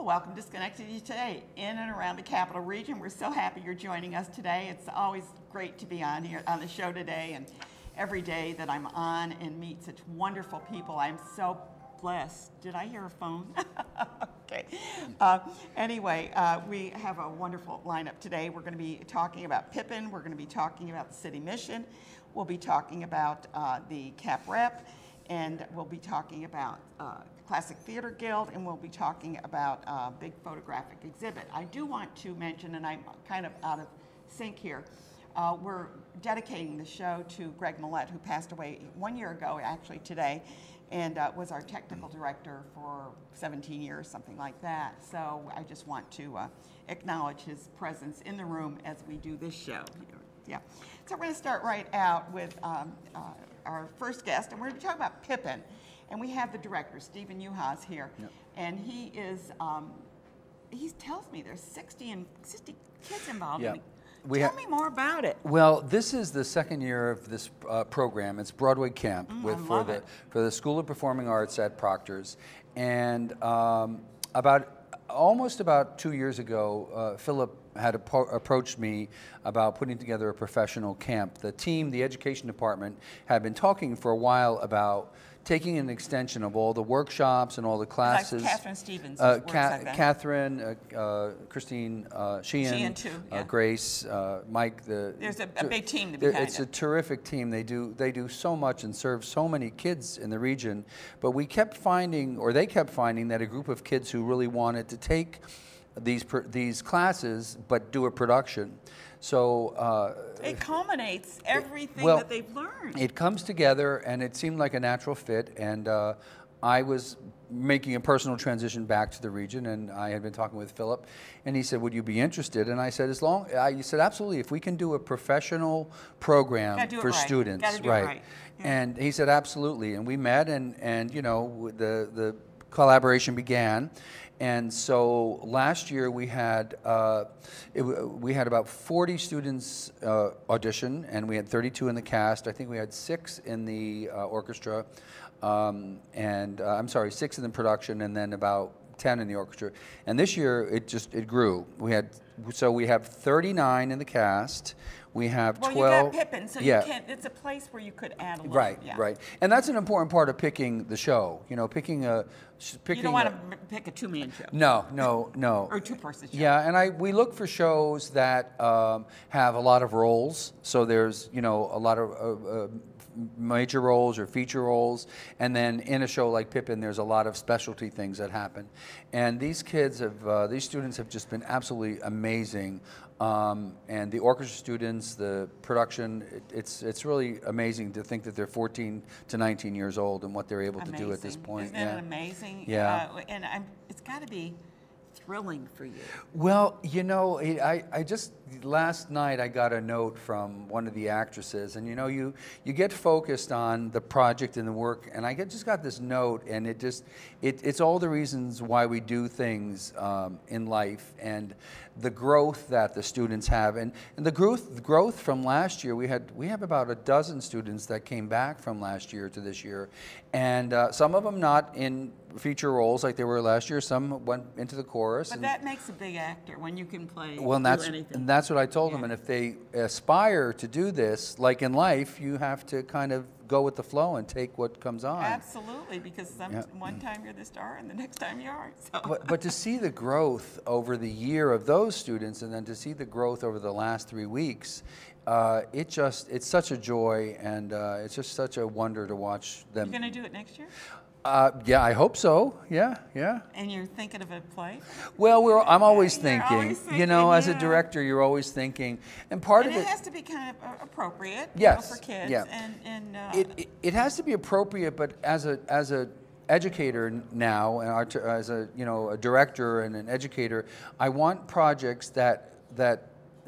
Welcome to Schenectady today, in and around the Capital Region. We're so happy you're joining us today. It's always great to be on here on the show today, and every day that I'm on and meet such wonderful people. I'm so blessed. Did I hear a phone? Okay. Anyway, we have a wonderful lineup today. We're going to be talking about Pippin. We're going to be talking about the city mission. We'll be talking about the Cap Rep, and we'll be talking about Classic Theater Guild, and we'll be talking about a big photographic exhibit. I do want to mention, and I'm kind of out of sync here, we're dedicating the show to Greg Millett, who passed away 1 year ago, actually today, and was our technical director for 17 years, something like that. So I just want to acknowledge his presence in the room as we do this show. Yeah. So we're going to start right out with our first guest, and we're going to talk about Pippin. And we have the director, Stephen Uhas, here. Yep. And he is, he tells me there's 60 kids involved. Yeah. Tell me more about it. Well, this is the second year of this program. It's Broadway Camp for the School of Performing Arts at Proctor's. And almost about 2 years ago, Philip had approached me about putting together a professional camp. The team, the education department, had been talking for a while about taking an extension of all the workshops and all the classes. Like Catherine Stevens. Catherine, Christine, Sheehan too, Grace, Mike. There's a big team to behind it. It's a terrific team. They do so much and serve so many kids in the region. But we kept finding, or they kept finding, that a group of kids who really wanted to take these classes but do a production. So it culminates everything that they've learned. It comes together, and it seemed like a natural fit. And I was making a personal transition back to the region, and I had been talking with Philip, and he said, "Would you be interested?" And I said, "He said, absolutely. If we can do a professional program for students, right?" Yeah. And he said, "Absolutely." And we met, and you know, the collaboration began. And so last year we had about 40 students audition, and we had 32 in the cast. I think we had 6 in the orchestra, I'm sorry, 6 in the production, and then about 10 in the orchestra. And this year it grew. We have 39 in the cast. We have 12. Well, you got Pippin, so you can't. It's a place where you could add a little. Right, right, and that's an important part of picking the show. You know, picking. You don't want to pick a two-man show. No. Or a two-person show. Yeah, and we look for shows that have a lot of roles. So there's a lot of major roles or feature roles, and then in a show like Pippin, there's a lot of specialty things that happen. And these students have just been absolutely amazing. And the orchestra students, the production, it's really amazing to think that they're 14 to 19 years old and what they're able to do at this point. Isn't that amazing? Yeah. And it's got to be thrilling for you. Well, I just last night I got a note from one of the actresses, and you get focused on the project and the work, and I just got this note, and it's all the reasons why we do things in life, and the growth that the students have, and the growth from last year. We have about a dozen students that came back from last year to this year, and some of them not in feature roles like they were last year. Some went into the chorus. But that makes a big actor when you can play. Well, and that's what I told them. And if they aspire to do this, like in life, you have to kind of go with the flow and take what comes on. Absolutely, because one time you're the star and the next time you aren't. So. But to see the growth over the year of those students, and then to see the growth over the last 3 weeks, it's such a joy, and it's just such a wonder to watch them. You're going to do it next year? Yeah, I hope so. Yeah. And you're thinking of a play? Well, I'm always thinking. Always thinking, as a director, you're always thinking, and part of it has to be kind of appropriate. Yes. For kids. Yeah. And it has to be appropriate, but as a educator now, and as a director and an educator, I want projects that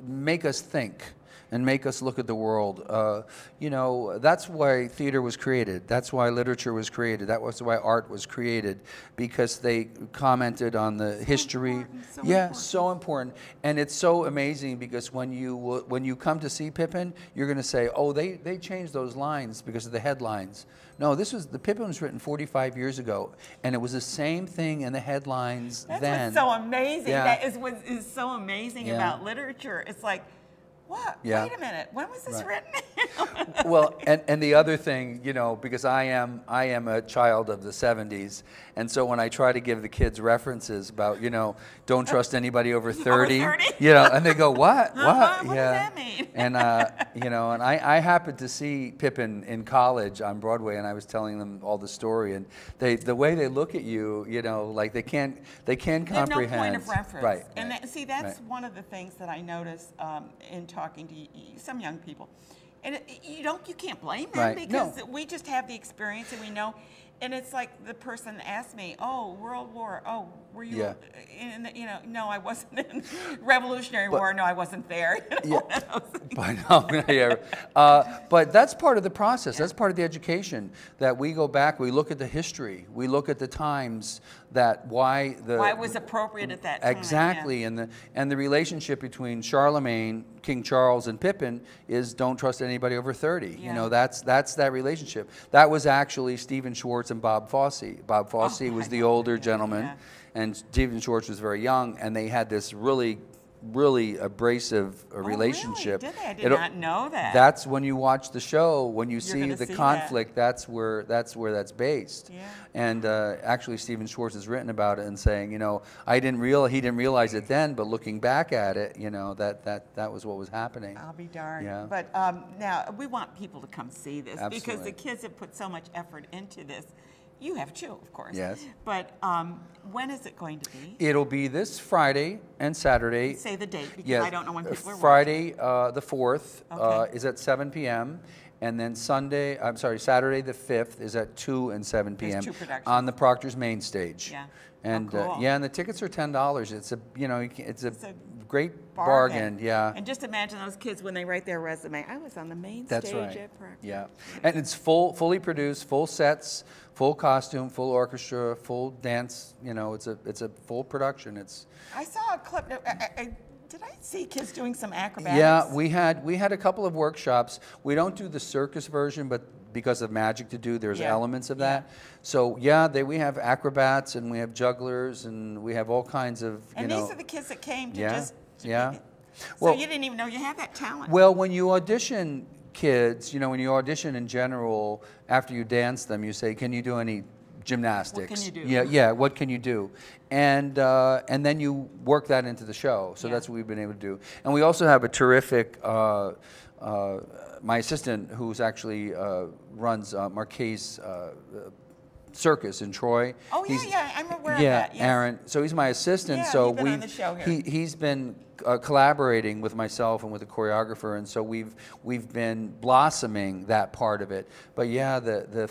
make us think. and make us look at the world. You know, that's why theater was created. That's why literature was created. That was why art was created, because they commented on the history. So important. And it's so amazing because when you come to see Pippin, you're going to say, oh, they changed those lines because of the headlines. No, the Pippin was written 45 years ago, and it was the same thing in the headlines then. That's what's so amazing. That is what is so amazing about literature. It's like, what? Wait a minute. When was this written? Well, and the other thing, you know, because I am a child of the 70s, and so when I try to give the kids references about, you know, don't trust anybody over 30, you know, and they go, what? What? What does that mean? And, you know, and I happened to see Pippin in college on Broadway, and I was telling them all the story, and the way they look at you, you know, like they can't comprehend. They have no point of reference. Right. And see, that's one of the things that I notice in talking to some young people. And you can't blame them because we just have the experience and we know. And it's like the person asked me, "Oh, World War. Oh, were you in? You know, no, I wasn't in Revolutionary War. No, I wasn't there." You know, but that's part of the process. That's part of the education. That we go back, we look at the history, we look at the times why it was appropriate at that time. Exactly, and the relationship between Charlemagne, King Charles, and Pippin is don't trust anybody over 30. You know, that's that relationship. That was actually Stephen Schwartz and Bob Fosse. Bob Fosse was the older gentleman, and Stephen Schwartz was very young, and they had this really abrasive relationship. Really? Did they? I did not know that. That's when you watch the show, when you see the conflict, that's where that's based. Yeah. And actually, Stephen Schwartz has written about it and saying, you know, he didn't realize it then, but looking back at it, you know, that was what was happening. I'll be darned. Yeah. But now we want people to come see this because the kids have put so much effort into this. You have too, of course. Yes. But when is it going to be? It'll be this Friday and Saturday. Say the date because I don't know when people are Friday, the 4th is at 7 p.m. And then Saturday the 5th is at 2 and 7 p.m. There's 2 productions. On the Proctor's main stage. Yeah. And cool. and the tickets are $10. It's a great bargain. Yeah. And just imagine those kids when they write their resume. I was on the main That's stage right. at Proctor. Yeah. And it's fully produced, full sets, full costume, full orchestra, full dance. You know, it's a full production. I saw a clip. Did I see kids doing some acrobatics? Yeah, we had a couple of workshops. We don't do the circus version, but because of magic to do, there's elements of that. So we have acrobats and we have jugglers and we have all kinds of these are the kids that came to just. Well, so you didn't even know you had that talent. Well, when you audition kids, you know, when you audition in general, after you dance them, you say, "Can you do any gymnastics?" What can you do? Yeah. What can you do? And then you work that into the show. So that's what we've been able to do. And we also have a terrific. My assistant, who's actually runs Marquise Circus in Troy. Oh I'm aware of that. Yes. Aaron. So he's my assistant. Yeah, so you've been on the show here. He's been collaborating with myself and with the choreographer, and so we've been blossoming that part of it. But yeah, the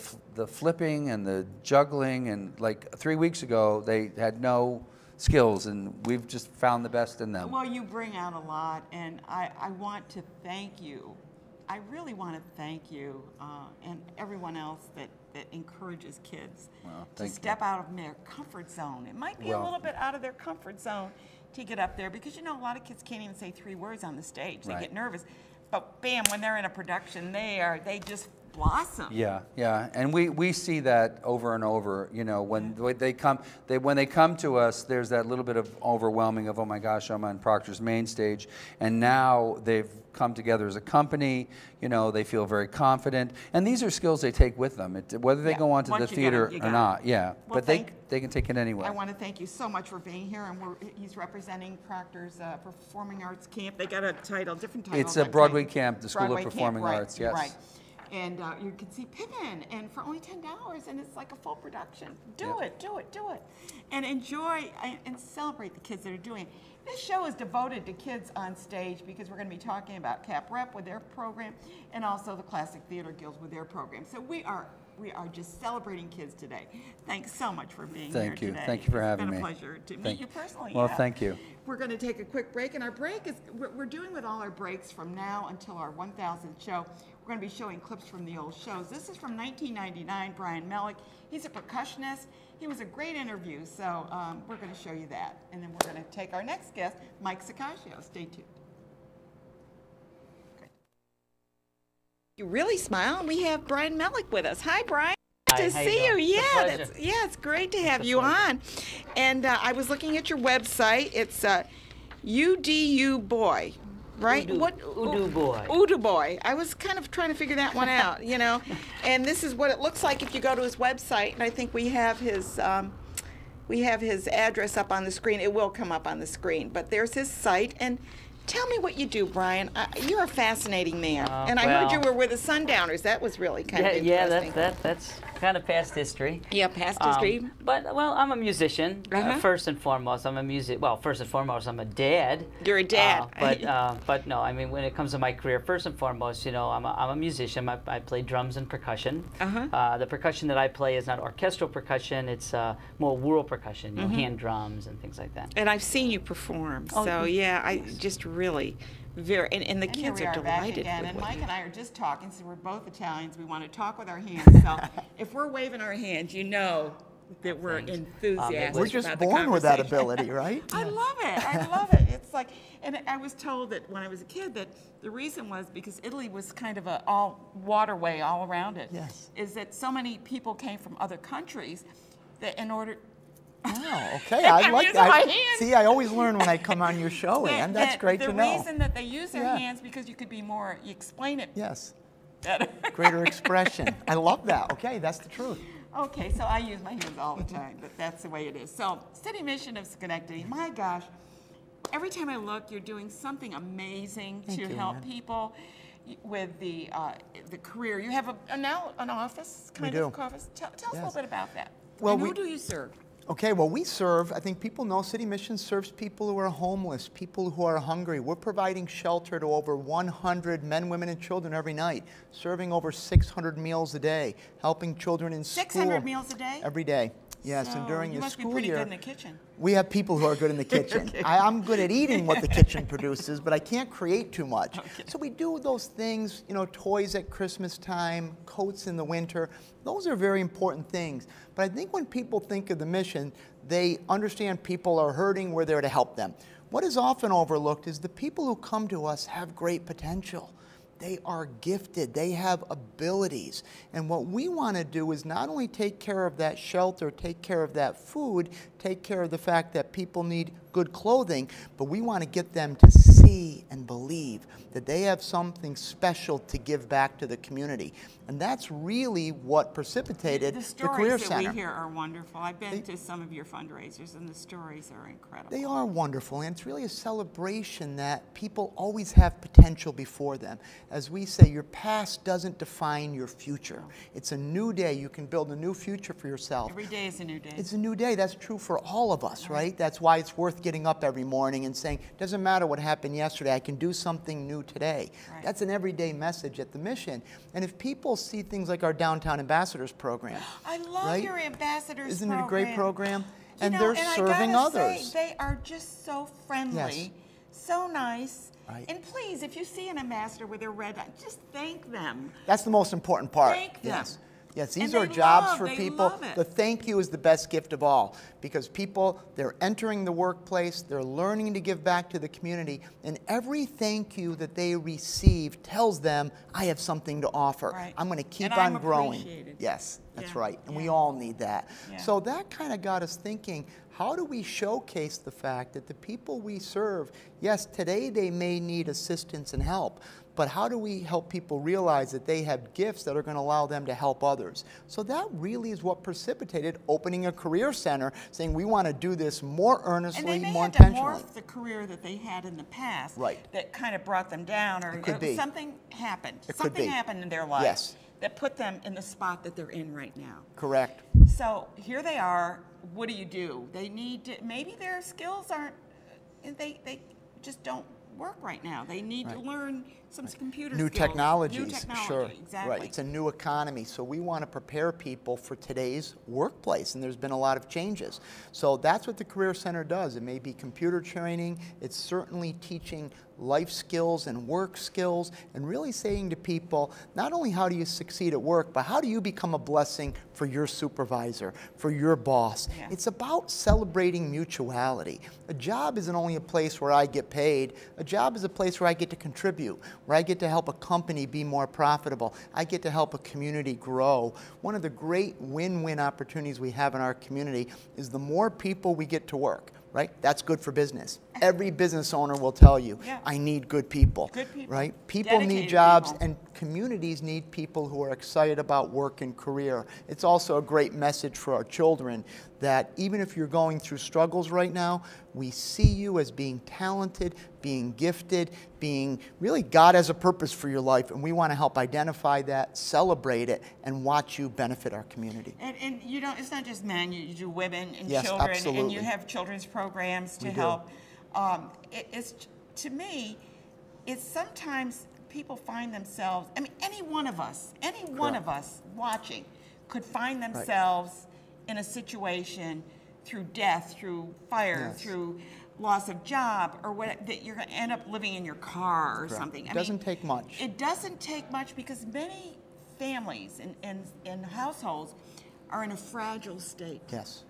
flipping and the juggling, and like 3 weeks ago they had no skills, and we've just found the best in them. Well, you bring out a lot, and I want to thank you. I really want to thank you and everyone else that encourages kids to step out of their comfort zone. It might be a little bit out of their comfort zone to get up there because, you know, a lot of kids can't even say 3 words on the stage. They get nervous. But bam, when they're in a production, they just blossom. Yeah, and we see that over and over. You know, when they come to us, there's that little bit of overwhelming of, oh my gosh, I'm on Proctor's main stage, and now they've come together as a company. You know, they feel very confident, and these are skills they take with them, whether they go on to the theater or not. Yeah, well, but they can take it anywhere. I want to thank you so much for being here, and he's representing Proctor's Performing Arts Camp. They got a title, different title. It's a Broadway camp, the School of Performing Arts. Yes. Right. And you can see Pippin, and for only $10, and it's like a full production. Do it, and enjoy and celebrate the kids that are doing it. This show is devoted to kids on stage because we're going to be talking about Cap Rep with their program, and also the Classic Theater Guild with their program. So we are We are just celebrating kids today. Thanks so much for being here Thank you. today. Thank you for having me. It's been a pleasure to meet you personally. Well, yeah. thank you. We're going to take a quick break, and our break is, we're doing with all our breaks from now until our 1000th show. We're going to be showing clips from the old shows. This is from 1999, Brian Melick. He's a percussionist. He was a great interview, so we're going to show you that. And then we're going to take our next guest, Mike Sacascio. Stay tuned. You really smile, and we have Brian Melick with us. Hi, Brian. Hi, Good to see you. Yeah, It's great to have you on. And I was looking at your website. It's UDU Boy, right? Udu Boy. Udu Boy. I was kind of trying to figure that one out, you know. And this is what it looks like if you go to his website. And I think we have his address up on the screen. It will come up on the screen. But there's his site. And tell me what you do, Brian. You're a fascinating man. And I heard you were with the Sundowners. That was really kind of interesting. Yeah, that's kind of past history. Yeah, past history. But I'm a musician first and foremost. First and foremost, I'm a dad. You're a dad. But no, I mean, when it comes to my career, first and foremost, you know, I'm a musician. I play drums and percussion. The percussion that I play is not orchestral percussion. It's more rural percussion, you know, hand drums and things like that. And I've seen you perform. So yeah, I just really very, and the kids are delighted. And Mike and I are just talking, so we're both Italians. We want to talk with our hands. So if we're waving our hands, you know that we're enthusiastic. We're just born with that ability, right? I love it. I love it. It's like, and I was told that when I was a kid that the reason was because Italy was kind of a all waterway all around it. Yes. Is that so many people came from other countries that in order. Oh, okay. I like that. See, I always learn when I come on your show, Ann. That's great to know. The reason that they use their hands because you could be more, you explain it. Yes. Better. Greater expression. I love that. Okay, that's the truth. Okay, so I use my hands all the time, but that's the way it is. So, City Mission of Schenectady, my gosh, every time I look, you're doing something amazing to help people with the career. You have now an office, kind of office. Tell us a little bit about that. Well, and who do you serve? Okay, well, we serve, I think people know City Mission serves people who are homeless, people who are hungry. We're providing shelter to over 100 men, women, and children every night, serving over 600 meals a day, helping children in school. 600 meals a day? Every day. Yes, so and during the school year. You must be pretty good in the kitchen. We have people who are good in the kitchen. Okay. I'm good at eating what the kitchen produces, but I can't create too much. Okay. So we do those things, you know, toys at Christmas time, coats in the winter. Those are very important things. But I think when people think of the mission, they understand people are hurting, we're there to help them. What is often overlooked is the people who come to us have great potential. They are gifted, they have abilities. And what we want to do is not only take care of that shelter, take care of that food, take care of the fact that people need good clothing, but we want to get them to see and believe that they have something special to give back to the community. And that's really what precipitated the Career Center. The stories that we hear are wonderful. I've been to some of your fundraisers, and the stories are incredible. They are wonderful, and it's really a celebration that people always have potential before them. As we say, your past doesn't define your future. It's a new day. You can build a new future for yourself. Every day is a new day. It's a new day. That's true for all of us, right? That's why it's worth getting up every morning and saying, doesn't matter what happened yesterday, I can do something new today. Right. That's an everyday message at the mission. And if people see things like our Downtown Ambassadors program. I love your Ambassadors Isn't program. it a great program? And you know, they're serving others. Say, they are just so friendly, so nice. Right. And please, if you see an ambassador with their red eye, just thank them. That's the most important part. Thank them. Yes. Yes, these are jobs for people. The thank you is the best gift of all, because people, they're entering the workplace, they're learning to give back to the community, and every thank you that they receive tells them, I have something to offer. Right. I'm going to keep and on I'm growing. Appreciated. Yes, that's right. And we all need that. Yeah. So that kind of got us thinking, how do we showcase the fact that the people we serve, yes, today they may need assistance and help, but how do we help people realize that they have gifts that are going to allow them to help others? So that really is what precipitated opening a career center, saying we want to do this more earnestly, more intentionally. And they may have to morph the career that they had in the past right. that kind of brought them down, or something happened. Something happened in their life that put them in the spot that they're in right now. Correct. So here they are. What do? They need to, maybe their skills aren't, they just don't work right now. They need to learn some computer New skills. technologies, New technology, sure. exactly. Right, it's a new economy, so we want to prepare people for today's workplace, and there's been a lot of changes. So that's what the Career Center does. It may be computer training, it's certainly teaching life skills and work skills, and really saying to people, not only how do you succeed at work, but how do you become a blessing for your supervisor, for your boss. Yeah. It's about celebrating mutuality. A job isn't only a place where I get paid, a job is a place where I get to contribute, where I get to help a company be more profitable, I get to help a community grow. One of the great win-win opportunities we have in our community is the more people we get to work. Right? That's good for business. Every business owner will tell you, yeah. I need good people. Good people. Right? People Dedicated need jobs, people. and communities need people who are excited about work and career. It's also a great message for our children that even if you're going through struggles right now, we see you as being talented, being gifted, being really God has a purpose for your life, and we want to help identify that, celebrate it, and watch you benefit our community. And you know, it's not just men, you do women and Yes, children, absolutely. and you have children's programs to We do. help. To me, it's sometimes people find themselves, I mean, any one of us watching could find themselves in a situation through death, through fire, Yes. through loss of job, or what, that you're going to end up living in your car or something. It doesn't take much. It doesn't take much because many families and households are in a fragile state. Yes.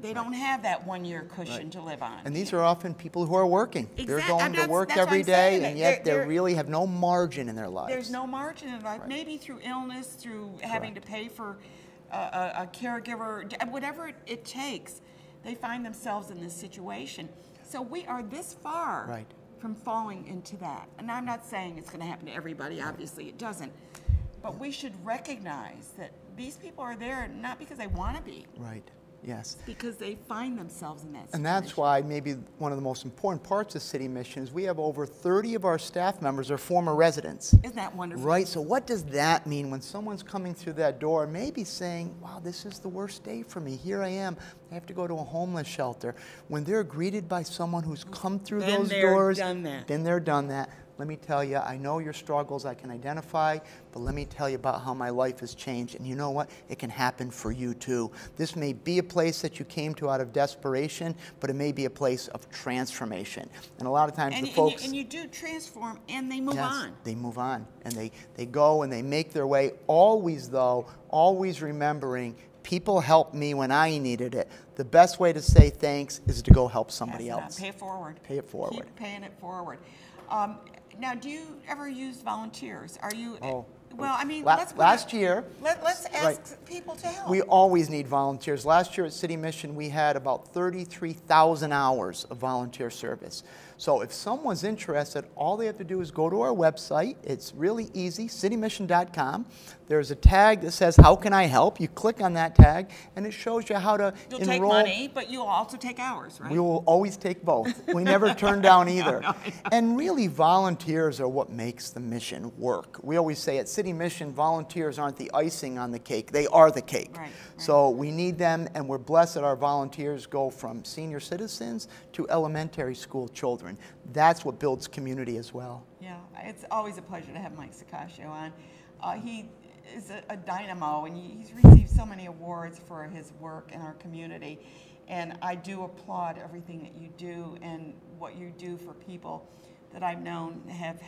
They don't have that one-year cushion to live on. And these are often people who are working. They're Exactly. going to work That's what every I'm saying. day, and yet they They're- really have no margin in their lives. There's no margin in life. Maybe through illness, through having to pay for a caregiver, whatever it takes, they find themselves in this situation. So we are this far from falling into that. And I'm not saying it's going to happen to everybody. Obviously, it doesn't. But we should recognize that these people are there not because they want to be. Right. Yes. Because they find themselves in that situation. And that's why maybe one of the most important parts of City Mission is we have over 30 of our staff members are former residents. Isn't that wonderful? Right, so what does that mean when someone's coming through that door, maybe saying, wow, this is the worst day for me. Here I am. I have to go to a homeless shelter. When they're greeted by someone who's come through those doors, been And you do transform, and they move on. They move on, and they go and they make their way, always though, always remembering, people helped me when I needed it. The best way to say thanks is to go help somebody else. Pay it forward. Pay it forward. Keep paying it forward. Now, do you ever use volunteers? Are you? Oh. Well, I mean, last year. Let's ask people to help. We always need volunteers. Last year at City Mission, we had about 33,000 hours of volunteer service. So if someone's interested, all they have to do is go to our website. It's really easy, citymission.com. There's a tag that says, how can I help? You click on that tag, and it shows you how to You'll enroll. take money, but you'll also take hours, right? We will always take both. We never turn down either. And really, volunteers are what makes the mission work. We always say at City Mission, volunteers aren't the icing on the cake. They are the cake. Right. So we need them, and we're blessed that our volunteers go from senior citizens to elementary school children. That's what builds community as well. Yeah, it's always a pleasure to have Mike Sicascio on. He is a dynamo, and he's received so many awards for his work in our community. And I do applaud everything that you do and what you do for people that I've known have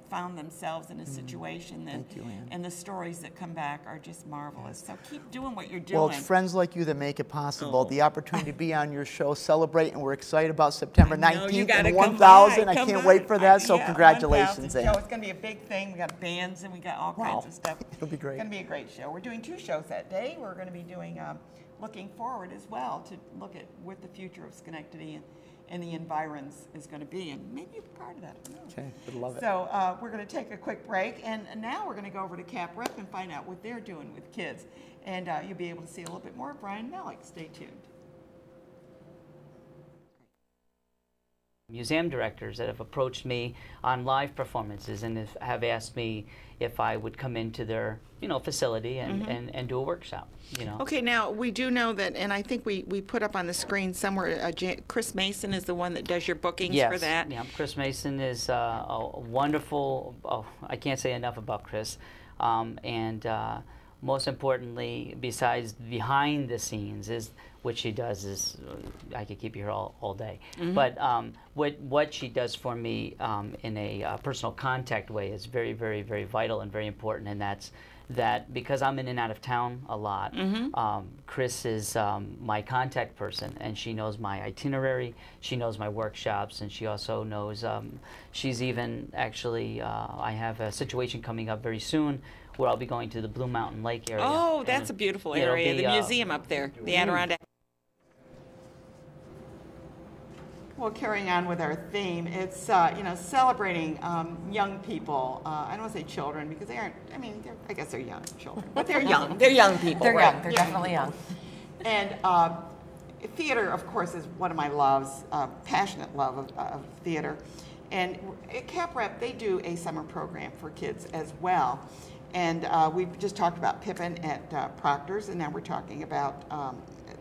found themselves in a situation that, Thank you, Ann. and the stories that come back are just marvelous. So keep doing what you're doing. Well, it's friends like you that make it possible. The opportunity to be on your show, celebrate, and we're excited about September 19th and 1,000. I can't wait for that, so congratulations, Ann. It's going to be a big thing. We got bands and we got all kinds of stuff. It'll be great. It's going to be a great show. We're doing 2 shows that day. We're going to be doing looking forward as well to look at what the future of Schenectady and the environs is going to be, and maybe you're part of that. I don't know. Okay, would love it. So we're going to take a quick break, and now we're going to go over to Cap Rep and find out what they're doing with kids. And you'll be able to see a little bit more of Brian Malik. Stay tuned. museum directors that have approached me on live performances and have asked me if I would come into their facility and do a workshop. Okay, now we do know that, and I think we put up on the screen somewhere, Chris Mason is the one that does your bookings for that. Yeah, Chris Mason is a wonderful, I can't say enough about Chris. Most importantly, besides behind the scenes, is what she does is, I could keep you here all day. But what she does for me in a personal contact way is very, very, very vital and very important, and that's that because I'm in and out of town a lot, Chris is my contact person, and she knows my itinerary, she knows my workshops, and she also knows, she's even actually, I have a situation coming up very soon where I'll be going to the Blue Mountain Lake area. Oh, that's a beautiful area, the museum up there, the Adirondack. Well, carrying on with our theme, it's celebrating young people. I don't want to say children because they aren't. I mean, I guess they're young children, but they're young. They're young people. They're right? young. They're definitely young. And theater, of course, is one of my loves, passionate love of theater. And at Cap Rep, they do a summer program for kids as well. And we've just talked about Pippin at Proctor's, and now we're talking about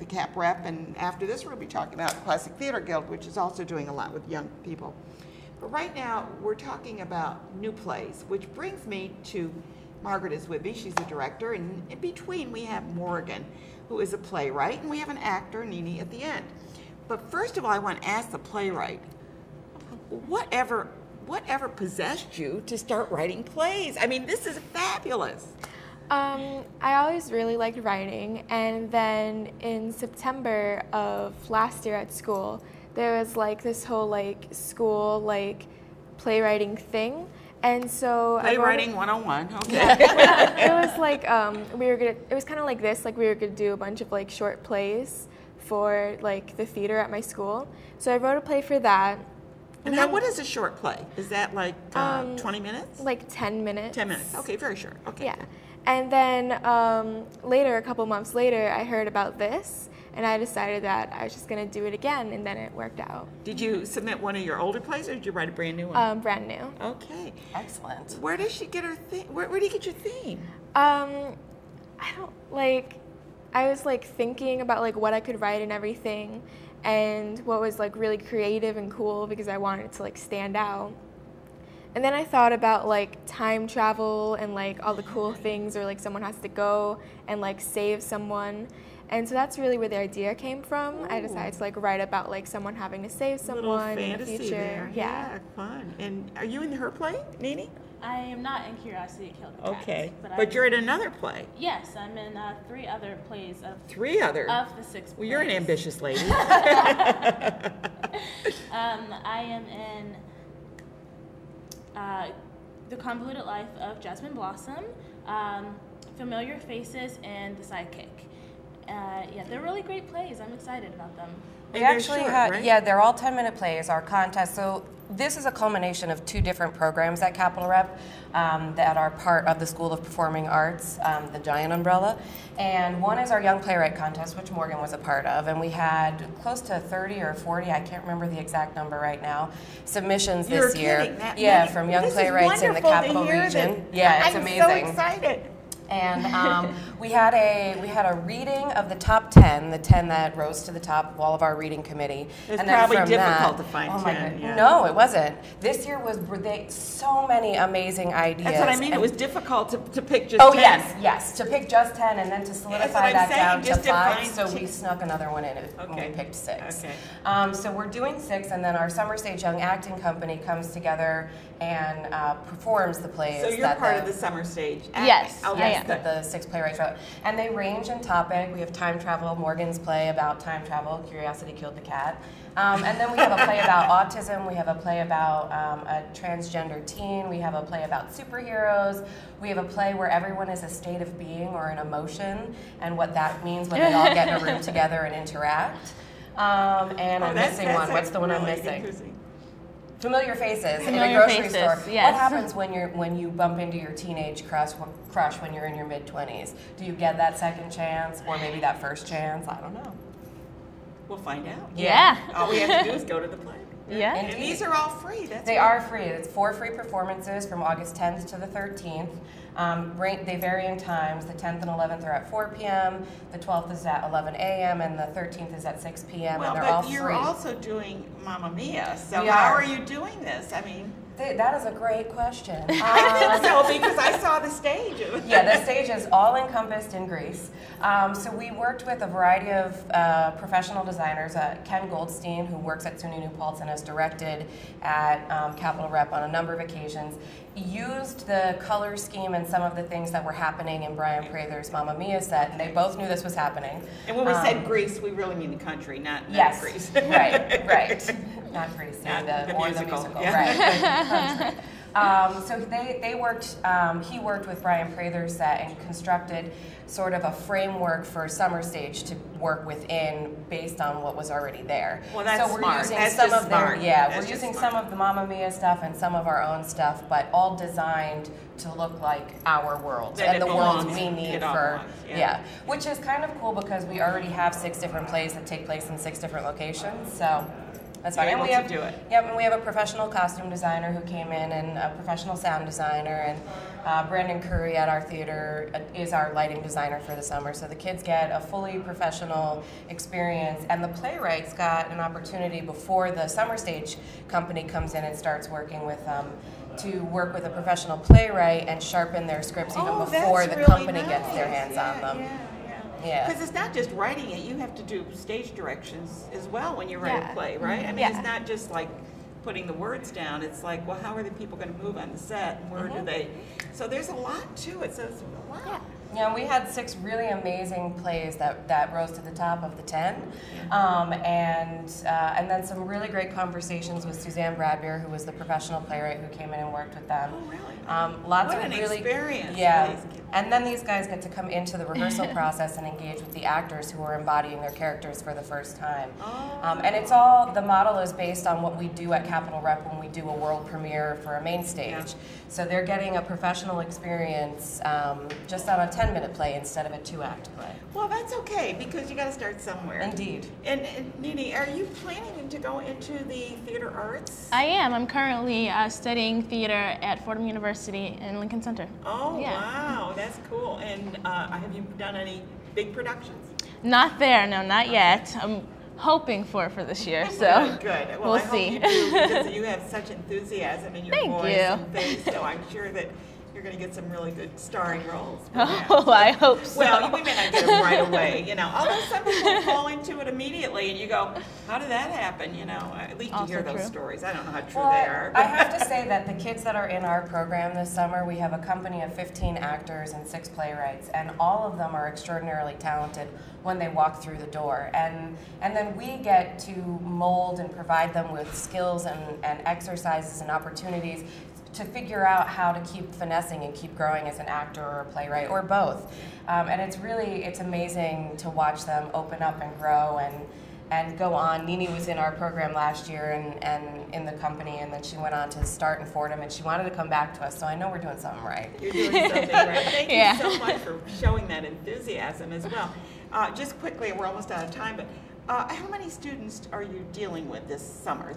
the Cap Rep, and after this we'll be talking about Classic Theater Guild, which is also doing a lot with young people. But right now we're talking about new plays, which brings me to Margaret is with me. She's the director, and in between we have Morgan, who is a playwright, and we have an actor, Nini, at the end. But first of all, I want to ask the playwright, whatever possessed you to start writing plays? I mean, this is fabulous. I always really liked writing, and then in September of last year at school, there was like this whole school playwriting thing, and so Playwriting 101. Okay. It was like it was kind of like this, we were gonna do a bunch of short plays for the theater at my school. So I wrote a play for that. And now, what is a short play? Is that 20 minutes? 10 minutes. 10 minutes. Okay, very short. Okay. Yeah. And then later, a couple months later, I heard about this, and I decided that I was just going to do it again, and then it worked out. Did you submit one of your older plays, or did you write a brand new one? Brand new. Okay. Excellent. Where does she get her theme? Where do you get your theme? I don't, I was thinking about what I could write and everything, and what was really creative and cool because I wanted it to stand out. And then I thought about time travel and all the cool things where someone has to go and save someone. And so that's really where the idea came from. Ooh. I decided to write about someone having to save someone in the future. There. Yeah, fun. And are you in her play, Nini? I am not in Curiosity Killed the Cat. Okay, but you're in another play. Yes, I'm in 3 other plays of 3 other of the 6 plays. Well, you're an ambitious lady. I am in The Convoluted Life of Jasmine Blossom, Familiar Faces, and The Sidekick. Yeah, they're really great plays. I'm excited about them. We actually have, right? Yeah, they're all 10-minute plays, our contest. So this is a culmination of 2 different programs at Capital Rep that are part of the School of Performing Arts, the giant umbrella. And one is our Young Playwright Contest, which Morgan was a part of. And we had close to 30 or 40, I can't remember the exact number right now, submissions this year. Yeah, from young playwrights in the Capital Region. Yeah, it's amazing. I'm so excited. And we had a reading of the top 10, the 10 that rose to the top of all of our reading committee. It's and probably then from difficult that, to find 10. My God, yeah. No, it wasn't. This year were so many amazing ideas. That's what I mean. It was difficult to pick just 10. Oh, yes, to pick just 10 and then to solidify that down to 5. So we snuck another one in when we picked 6. Okay. So we're doing 6, and then our Summer Stage Young Acting Company comes together and performs the plays. So you're part of the Summer Stage acting. Yes. Oh, I am. The 6 playwrights wrote. And they range in topic. We have time travel, Morgan's play about time travel, Curiosity Killed the Cat. And then we have a play about autism. We have a play about a transgender teen. We have a play about superheroes. We have a play where everyone is a state of being or an emotion and what that means when they all get in a room together and interact. And I'm missing one. What's the one I'm missing? Familiar faces in a grocery store. Yes. What happens when you bump into your teenage crush when you're in your mid-20s? Do you get that second chance or maybe that first chance? I don't know. We'll find out. Yeah. All we have to do is go to the play. Yeah. And these are all free. They are free. It's 4 free performances from August 10th to the 13th. They vary in times. The 10th and 11th are at 4 p.m. The 12th is at 11 a.m. and the 13th is at 6 p.m. Well, and they're all but free. you're also doing Mamma Mia. So We how are. are you doing this? I mean, That is a great question. I think so because I saw the stage. Yeah, the stage is all encompassed in Greece. So we worked with a variety of professional designers. Ken Goldstein, who works at SUNY New Paltz and has directed at Capitol Rep on a number of occasions, used the color scheme and some of the things that were happening in Brian Prather's Mamma Mia set, and they both knew this was happening. And when we said Greece, we really mean the country, not Yes, Greece. right. Not Greece, Not the musical. Yeah. Right. So they worked. He worked with Brian Prather's set and constructed sort of a framework for Summer Stage to work within, based on what was already there. Well, that's so we're smart. using That's some just of their smart. yeah, That's we're just using smart. some of the Mamma Mia stuff and some of our own stuff, but all designed to look like our world That and it the world belongs. we need It all for belongs, yeah. which is kind of cool because we already have 6 different plays that take place in 6 different locations. So. That's fine. You're And we able have to do it. Yep, and we have a professional costume designer who came in, and a professional sound designer, and Brandon Curry at our theater is our lighting designer for the summer. So the kids get a fully professional experience, and the playwrights got an opportunity before the Summer Stage company comes in and starts working with them to work with a professional playwright and sharpen their scripts even before that's the really company nice. gets their hands on them. Yeah. Because it's not just writing it, you have to do stage directions as well when you write a play, right? I mean, it's not just like putting the words down. It's like, well, how are the people going to move on the set, and where do they? So there's a lot to it. So it's, wow. Yeah, and we had 6 really amazing plays that rose to the top of the 10, and then some really great conversations with Suzanne Bradbeer, who was the professional playwright who came in and worked with them. Oh, really? Lots What of an really experience. yeah. These kids. And then these guys get to come into the rehearsal process and engage with the actors who are embodying their characters for the first time. And it's all, the model is based on what we do at Capitol Rep when we do a world premiere for a main stage. Yeah. So they're getting a professional experience just on a 10-minute play instead of a 2-act play. Well, that's okay because you got to start somewhere. Indeed. And Nini, are you planning to go into the theater arts? I am. I'm currently studying theater at Fordham University in Lincoln Center. Oh, Yeah. wow, that's cool. And have you done any big productions? Not there, no, not yet. I'm hoping for this year, so Good. Well, we'll I see. hope you do because you have such enthusiasm in your Thank voice you. and face, so I'm sure that you're going to get some really good starring roles. perhaps. Oh, I hope so. Well, we may not get them right away, you know. Although some people fall into it immediately, and you go, "How did that happen?" You know. At least you Also hear those true. stories. I don't know how true Well, they are. I have to say that the kids that are in our program this summer, we have a company of 15 actors and 6 playwrights, and all of them are extraordinarily talented when they walk through the door. And then we get to mold and provide them with skills and exercises and opportunities to figure out how to keep finessing and keep growing as an actor or a playwright or both. And it's amazing to watch them open up and grow and go on. Nini was in our program last year and in the company, and then she went on to start in Fordham, and she wanted to come back to us, so I know we're doing something right. You're doing something right. Thank Yeah. you so much for showing that enthusiasm as well. Just quickly, we're almost out of time, but how many students are you dealing with this summer?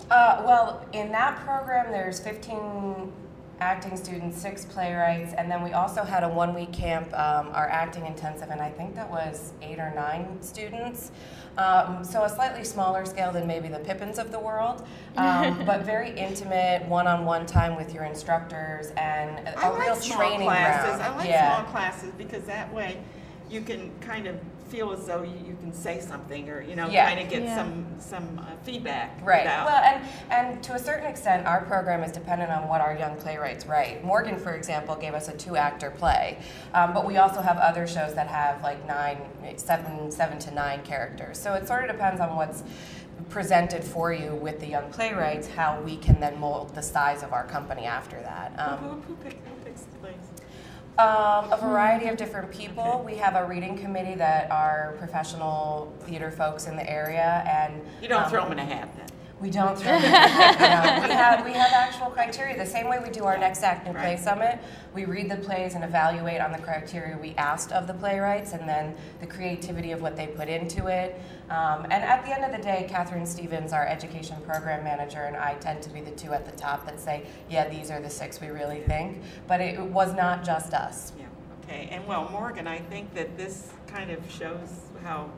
Well, in that program, there's 15 acting students, 6 playwrights, and then we also had a 1-week camp, our acting intensive, and I think that was 8 or 9 students. So a slightly smaller scale than maybe the Pippins of the world, but very intimate one-on-one time with your instructors and a real training ground. I like small classes because that way you can kind of feel as though you can say something or, you know, kind of get some feedback. Right. without- Well, and to a certain extent, our program is dependent on what our young playwrights write. Morgan, for example, gave us a 2-actor play, but we also have other shows that have like 7 to 9 characters. So it sort of depends on what's presented for you with the young playwrights, how we can then mold the size of our company after that. Who picks the plays? A variety of different people. Okay. We have a reading committee that are professional theater folks in the area, and you don't throw them in a hat then. We don't throw it in. No. We have actual criteria. The same way we do our next act new play summit, we read the plays and evaluate on the criteria we asked of the playwrights, and then the creativity of what they put into it. And at the end of the day, Catherine Stevens, our education program manager, and I tend to be the two at the top that say, yeah, these are the 6 we really think. But it was not just us. Yeah. Okay. And well, Morgan, I think that this kind of shows how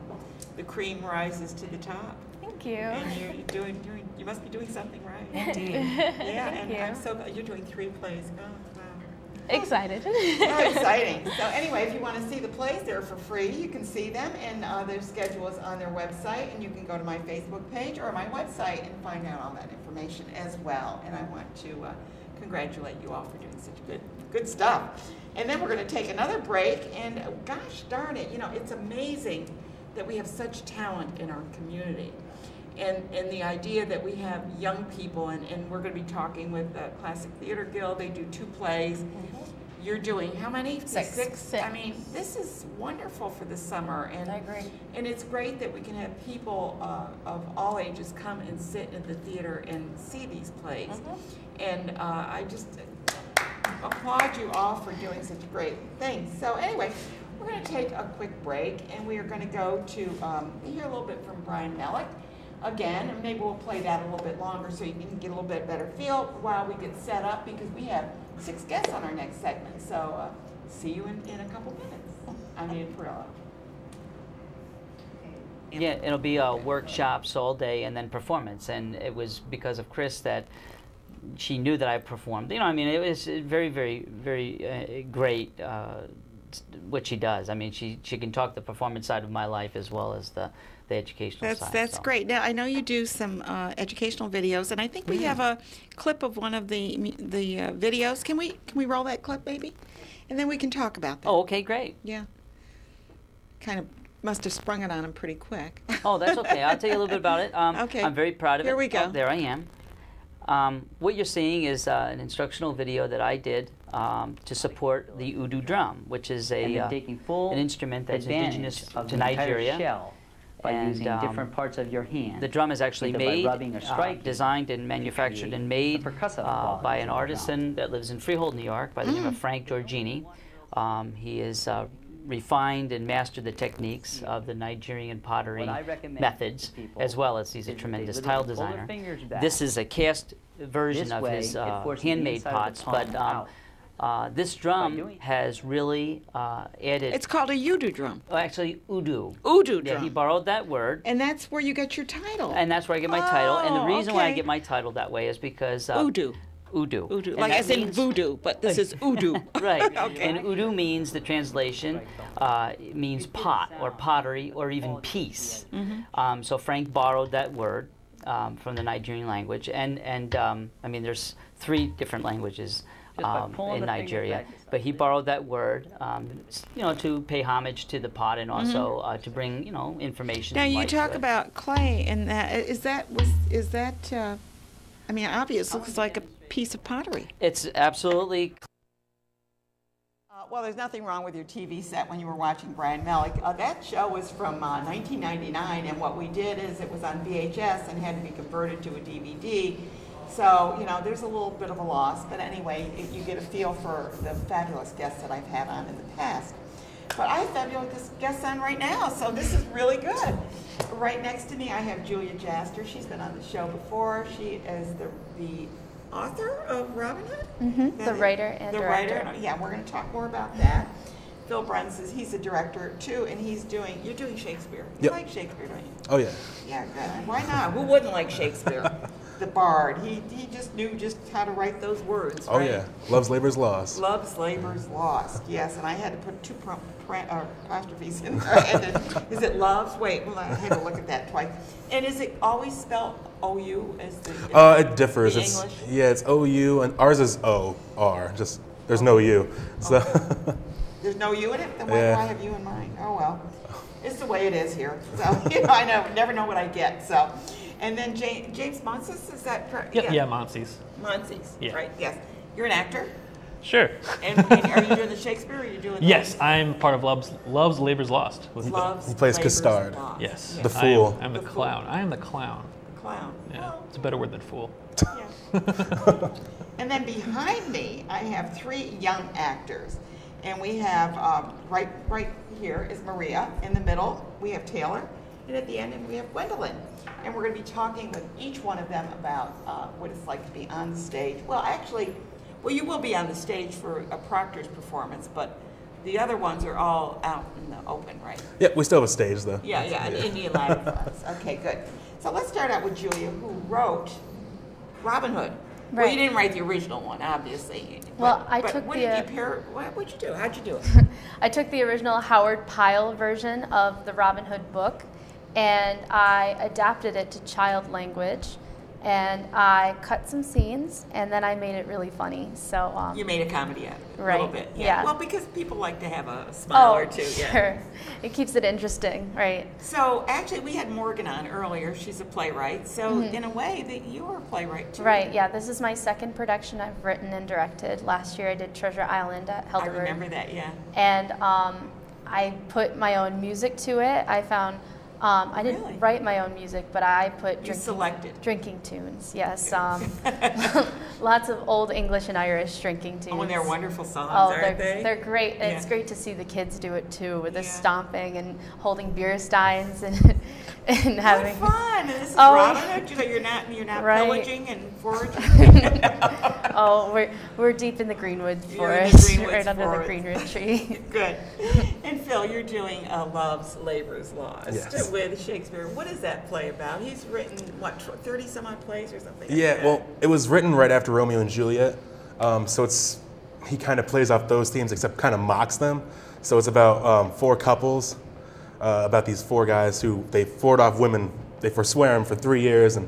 the cream rises to the top. Thank you. And you must be doing something right. Indeed. Yeah, Thank and you. I'm so glad you're doing 3 plays. Oh, wow. Excited. Oh, exciting. So anyway, if you want to see the plays, they're for free. You can see them, and their schedule is on their website, and you can go to my Facebook page or my website and find out all that information as well. And I want to congratulate you all for doing such good stuff. And then we're going to take another break, and gosh darn it, it's amazing that we have such talent in our community. And the idea that we have young people, and we're going to be talking with the Classic Theater Guild. They do 2 plays. Mm-hmm. You're doing how many? 6. I mean, this is wonderful for the summer. And I agree. And it's great that we can have people of all ages come and sit in the theater and see these plays. Mm-hmm. And I just applaud you all for doing such great things. So anyway, we're going to take a quick break, and we are going to go to hear a little bit from Brian Melick again, and maybe we'll play that a little bit longer so you can get a little bit better feel while we get set up, because we have 6 guests on our next segment. So see you in a couple minutes. I'm Ian Perillo. Yeah, it'll be workshops all day and then performance. And it was because of Chris that she knew that I performed. I mean, it was very, very, very great what she does. I mean, she can talk the performance side of my life as well as the educational side. That's so. great. Now, I know you do some educational videos, and I think we have a clip of one of the videos. Can we roll that clip, maybe? And then we can talk about that. Oh, okay, great. Yeah. Kind of must have sprung it on him pretty quick. Oh, that's okay. I'll tell you a little bit about it. Okay. I'm very proud of it. Here we go. Oh, there I am. What you're seeing is an instructional video that I did to support the Udu drum, which is an instrument that's indigenous to Nigeria. By using different parts of your hand. The drum is actually made, rubbing or striking, designed and manufactured and made by an artisan that lives in Freehold, New York, by the name of Frank Giorgini. He has refined and mastered the techniques of the Nigerian pottery methods, as well as he's a tremendous tile designer. This is a cast version of his handmade pots, but this drum has really added... It's called a Udu drum. Oh, actually, Udu. Udu drum. Yeah, he borrowed that word. And that's where you get your title. And that's where I get my title. And the reason why I get my title that way is because... Udu. Udu. Udu. Like I said voodoo, but this is Udu. Right. Okay. And Udu means, the translation, means pot or pottery or even piece. Mm-hmm. So Frank borrowed that word from the Nigerian language. And I mean, there's 3 different languages in Nigeria, but he borrowed that word, to pay homage to the pot and also to bring, information. Now you talk about clay, and is that I mean, obvious. Looks like a piece of pottery. It's absolutely. Well, there's nothing wrong with your TV set when you were watching Brian Melick. That show was from 1999, and what we did is it was on VHS and had to be converted to a DVD. So, there's a little bit of a loss, but anyway, you get a feel for the fabulous guests that I've had on in the past. But I have fabulous guests on right now, so this is really good. Right next to me, I have Julia Jaster. She's been on the show before. She is the author of Robin Hood? Mm-hmm. The writer and director. The writer, yeah, we're going to talk more about that. Phil Bruns he's a director too, and you're doing Shakespeare. You like Shakespeare, don't you? Oh, yeah. Yeah, good. Why not? Who wouldn't like Shakespeare? The Bard. He just knew just how to write those words. Oh, right? yeah. Love's Labor's Lost. Love's Labor's Lost. Yes, and I had to put 2 apostrophes in there. Is it loves? Wait, well, I had to look at that twice. And is it always spelled O-U as the? It differs. It's English? Yeah, it's O-U, and ours is O-R. Just there's no U. So. There's no U in it? Then why do I have U in mine? Oh well, it's the way it is here. So I never know what I get. So, and then James Monses, is that correct? Yep. Yeah, Monses. Monses. Yeah. Right. Yes. You're an actor. Sure. And are you doing the Shakespeare, or are you doing? Yes, I'm part of Love's Labor's Lost. Love's he plays Labor's Custard. Lost. Yes. The fool. I'm the clown. I am the clown. clown. Yeah, Well, it's a better word than fool. yeah. And then behind me, I have 3 young actors. And we have, right here is Maria. In the middle, we have Taylor. And at the end, we have Gwendolyn. And we're going to be talking with each one of them about what it's like to be on the stage. Well, actually, you will be on the stage for a Proctor's performance, but the other ones are all out in the open, right? Yeah, we still have a stage, though. Yeah, an Indian ladder for us. Okay, good. So let's start out with Julia, who wrote Robin Hood. Well, you didn't write the original one, obviously. Well, I but took what the. Did you pair, what'd you do? How'd you do it? I took the original Howard Pyle version of the Robin Hood book, and I adapted it to child language, and I cut some scenes, and then I made it really funny. So you made a comedy out of it, right? A little bit, yeah. Well, because people like to have a smile or two. Sure. Yeah. It keeps it interesting, right? So actually, we had Morgan on earlier. She's a playwright. So in a way, that you were a playwright too. Right. Yeah. This is my second production I've written and directed. Last year I did Treasure Island at Helderberg. I remember that. Yeah. And I put my own music to it. I found. I didn't write my own music, but I put drinking tunes. Yes, lots of old English and Irish drinking tunes. Oh, and they're wonderful songs, aren't they? They're great, and it's great to see the kids do it too, with the stomping and holding beer steins and having fun. And this is Robin Hood. So you're not pillaging and foraging. Oh, we're deep in the Greenwood forest, right under the Greenwood tree. Good. And Phil, you're doing Love's Labor's Lost. Yes. With Shakespeare. What is that play about? He's written, 30 some odd plays or something? Yeah, well, it was written right after Romeo and Juliet. So he kind of plays off those themes, except kind of mocks them. So it's about 4 couples, about these 4 guys who they fought off women. They forswear them for 3 years and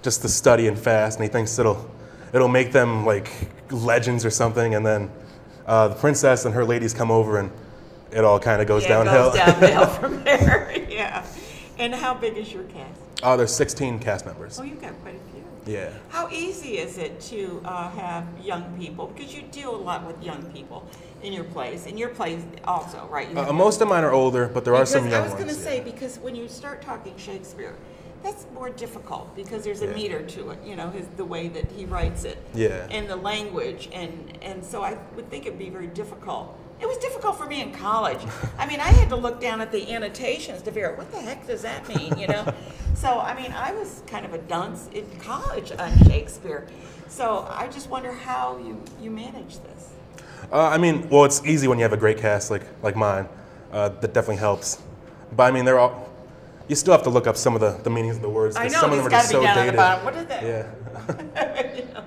just to study and fast. And he thinks it'll make them like legends or something. And then the princess and her ladies come over and it all kind of goes downhill. It goes downhill from there, yeah. And how big is your cast? There's 16 cast members. Oh, you've got quite a few. Yeah. How easy is it to have young people? Because you deal a lot with young people in your plays. In your plays also, right? Most of mine are older, but there are some young ones. I was going to say, because when you start talking Shakespeare, that's more difficult because there's a meter to it, the way that he writes it. Yeah. And the language. And so I would think it'd be very difficult. It was difficult for me in college. I mean, I had to look down at the annotations to figure out what the heck does that mean, So, I mean, I was kind of a dunce in college on Shakespeare. So I just wonder how you manage this. I mean, well, it's easy when you have a great cast like mine. That definitely helps. But I mean, you still have to look up some of the meanings of the words. I know, some of them are just so dated. What is that? Yeah.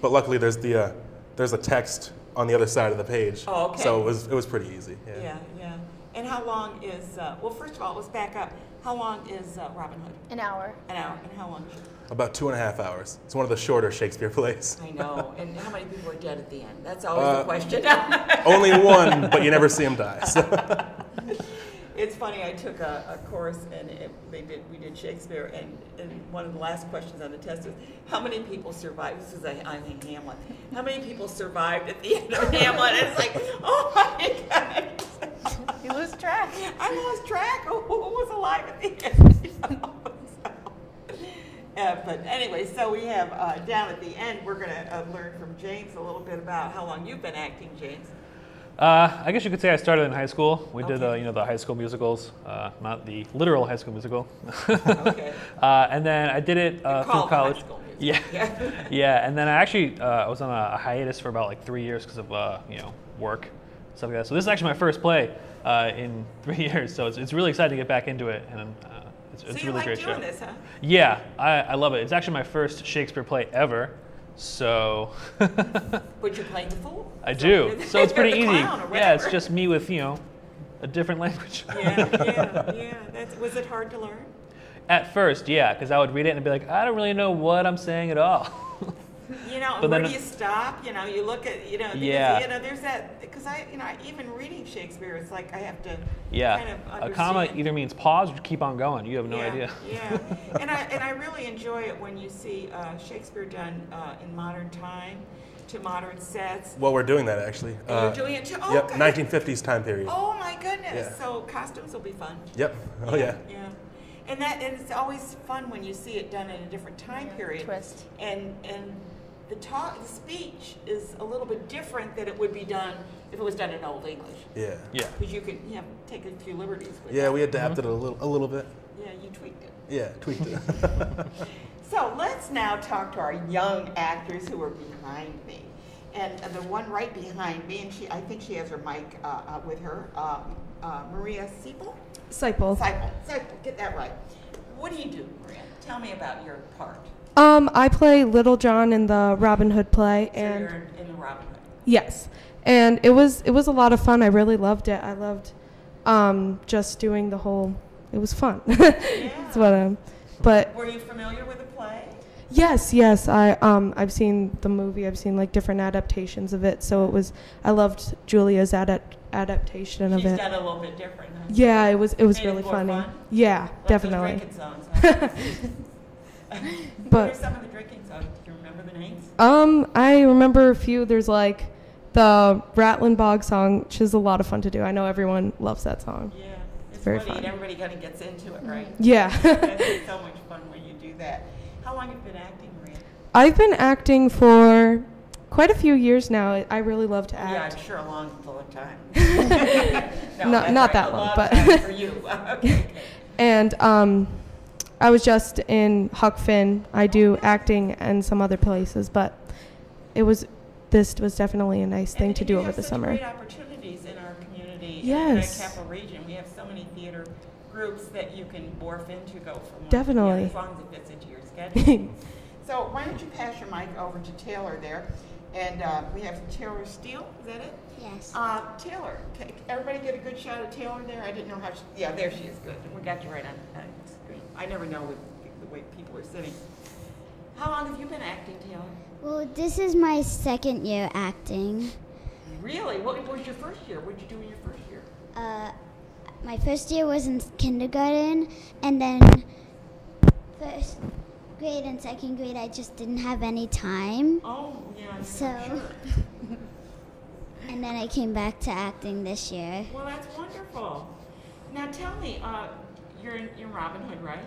But luckily, there's a text on the other side of the page. Oh, okay. So it was pretty easy. Yeah. And how long is, well, first of all, let's back up. How long is Robin Hood? An hour. An hour. And how long is it? About 2.5 hours. It's one of the shorter Shakespeare plays. I know. And how many people are dead at the end? That's always the question. Only one, but you never see him die. So. It's funny, I took a course and we did Shakespeare, and one of the last questions on the test was, how many people survived? This is I'm in Hamlet. How many people survived at the end of Hamlet? And it's like, oh my God. You lose track. I lost track of who was alive at the end. But anyway, so we have down at the end, we're going to learn from James a little bit about how long you've been acting, James. I guess you could say I started in high school. We did, the high school musicals, not the literal high school musical. Okay. And then I did it through college. High school musical. Yeah. Yeah. And then I actually I was on a hiatus for about like 3 years because of work, stuff like that. So this is actually my first play in 3 years. So it's really exciting to get back into it, and it's a really great show. So you like doing this, huh? Yeah, I love it. It's actually my first Shakespeare play ever. So. But you're playing the fool. I do. So it's pretty easy. Yeah, it's just me with, a different language. Yeah. Was it hard to learn? At first, yeah, because I would read it and be like, I don't really know what I'm saying at all. But where do you stop? You look at, there's that, because even reading Shakespeare, it's like I have to kind of understand. A comma either means pause or keep on going. You have no idea. Yeah, and I really enjoy it when you see Shakespeare done in modern time, to modern sets. Well, we're doing that actually. You're doing it too? Oh, yep, good. 1950s time period. Oh my goodness, Yeah. So costumes will be fun. Yep, oh yeah. Yeah. And it's always fun when you see it done in a different time period. Twist. And the speech is a little bit different than it would be done if it was done in Old English. Yeah. Yeah. Because you can take a few liberties with Yeah, that. we adapted it a little bit. Yeah, you tweaked it. Yeah, tweaked it. So let's now talk to our young actors who are behind me. And the one right behind me, and I think she has her mic with her, Maria Seipel? Seipel. Seipel, get that right. What do you do, Maria? Tell me about your part. I play Little John in the Robin Hood play. So and you're in the Robin Hood. Yes. And it was a lot of fun. I really loved it. I loved just doing the whole, it was fun. That's what but were you familiar with the play? Yes. I've seen the movie. I've seen like different adaptations of it. So I loved Julia's adaptation of it. She's done a little bit different, huh? Yeah, it was Made really it more funny. Fun? Yeah, like definitely. Those drinking songs, huh? What are some of the drinking songs? Do you remember the names? I remember a few. There's like the Rattling Bog song, which is a lot of fun to do. I know everyone loves that song. Yeah, it's very funny, fun. and everybody kind of gets into it, right? Yeah. It's so much fun when you do that. How long have you been acting, Maria? I've been acting for quite a few years now. I really love to act. Yeah, I'm sure a long time. Not that long, but time for you. Okay. And I was just in Huck Finn. I do acting and some other places, but this was definitely a nice thing to do over the summer. We have such great opportunities in our community. Yes. In the Capital Region, we have so many theater groups that you can morph into, go from one Definitely. as long as it fits into your schedule. So why don't you pass your mic over to Taylor there, and we have Taylor Steele. Is that it? Yes. Taylor, can everybody get a good shot of Taylor there? I didn't know how. Yeah, there she is. Good. We got you right on screen. I never know with the way people are sitting. How long have you been acting, Taylor? Well, this is my second year acting. Really? What was your first year? What did you do in your first year? My first year was in kindergarten, and then first grade and second grade I just didn't have any time. Oh, yeah. So, sure. And then I came back to acting this year. Well, that's wonderful. Now tell me, you're in Robin Hood, right?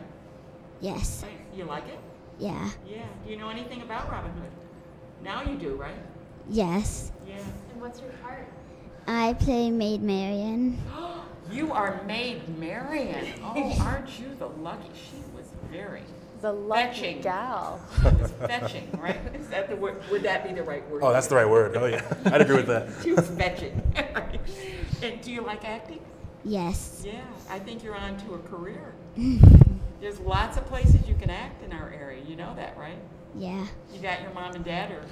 Yes. You like it? Yeah. Yeah. Do you know anything about Robin Hood? Now you do, right? Yes. Yeah. And what's your part? I play Maid Marian. You are Maid Marian. Oh, aren't you the lucky? She was very lucky gal. She was fetching, right? Is that the word? Would that be the right word? Oh, that's the right word. Oh, yeah. I'd agree with that. She was fetching. And do you like acting? Yes. Yeah, I think you're on to a career. There's lots of places you can act in our area. You know that, right? Yeah. You got your mom and dad are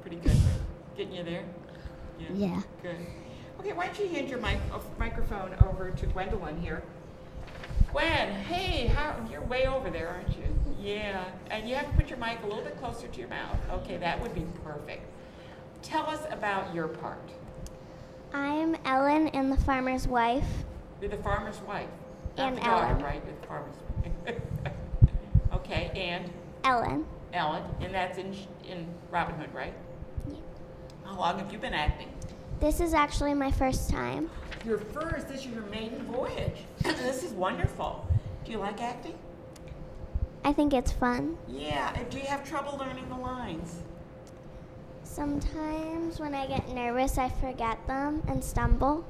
pretty good at getting you there? Yeah. Good. Okay, why don't you hand your microphone over to Gwendolyn here. Gwen, hey, you're way over there, aren't you? Yeah, and you have to put your mic a little bit closer to your mouth. Okay, that would be perfect. Tell us about your part. I'm Ellen in The Farmer's Wife. You're the farmer's wife. And Not the daughter, Ellen. right? You're the farmer's wife. Okay, and? Ellen. Ellen, and that's in Robin Hood, right? Yeah. How long have you been acting? This is actually my first time. Your first, this is your maiden voyage. This is wonderful. Do you like acting? I think it's fun. Yeah, and do you have trouble learning the lines? Sometimes when I get nervous, I forget them and stumble.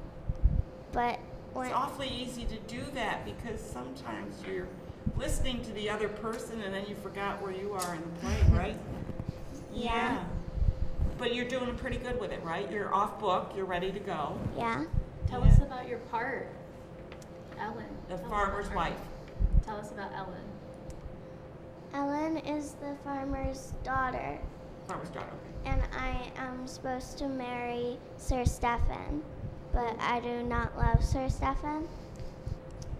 But It's awfully easy to do that because sometimes you're listening to the other person and then you forgot where you are in the play, right? Yeah. But you're doing pretty good with it, right? You're off book, you're ready to go. Yeah. Tell us about your part, Ellen. The farmer's wife. Tell us about Ellen. Ellen is the farmer's daughter. Farmer's daughter, okay. And I am supposed to marry Sir Stephen, but I do not love Sir Stephen.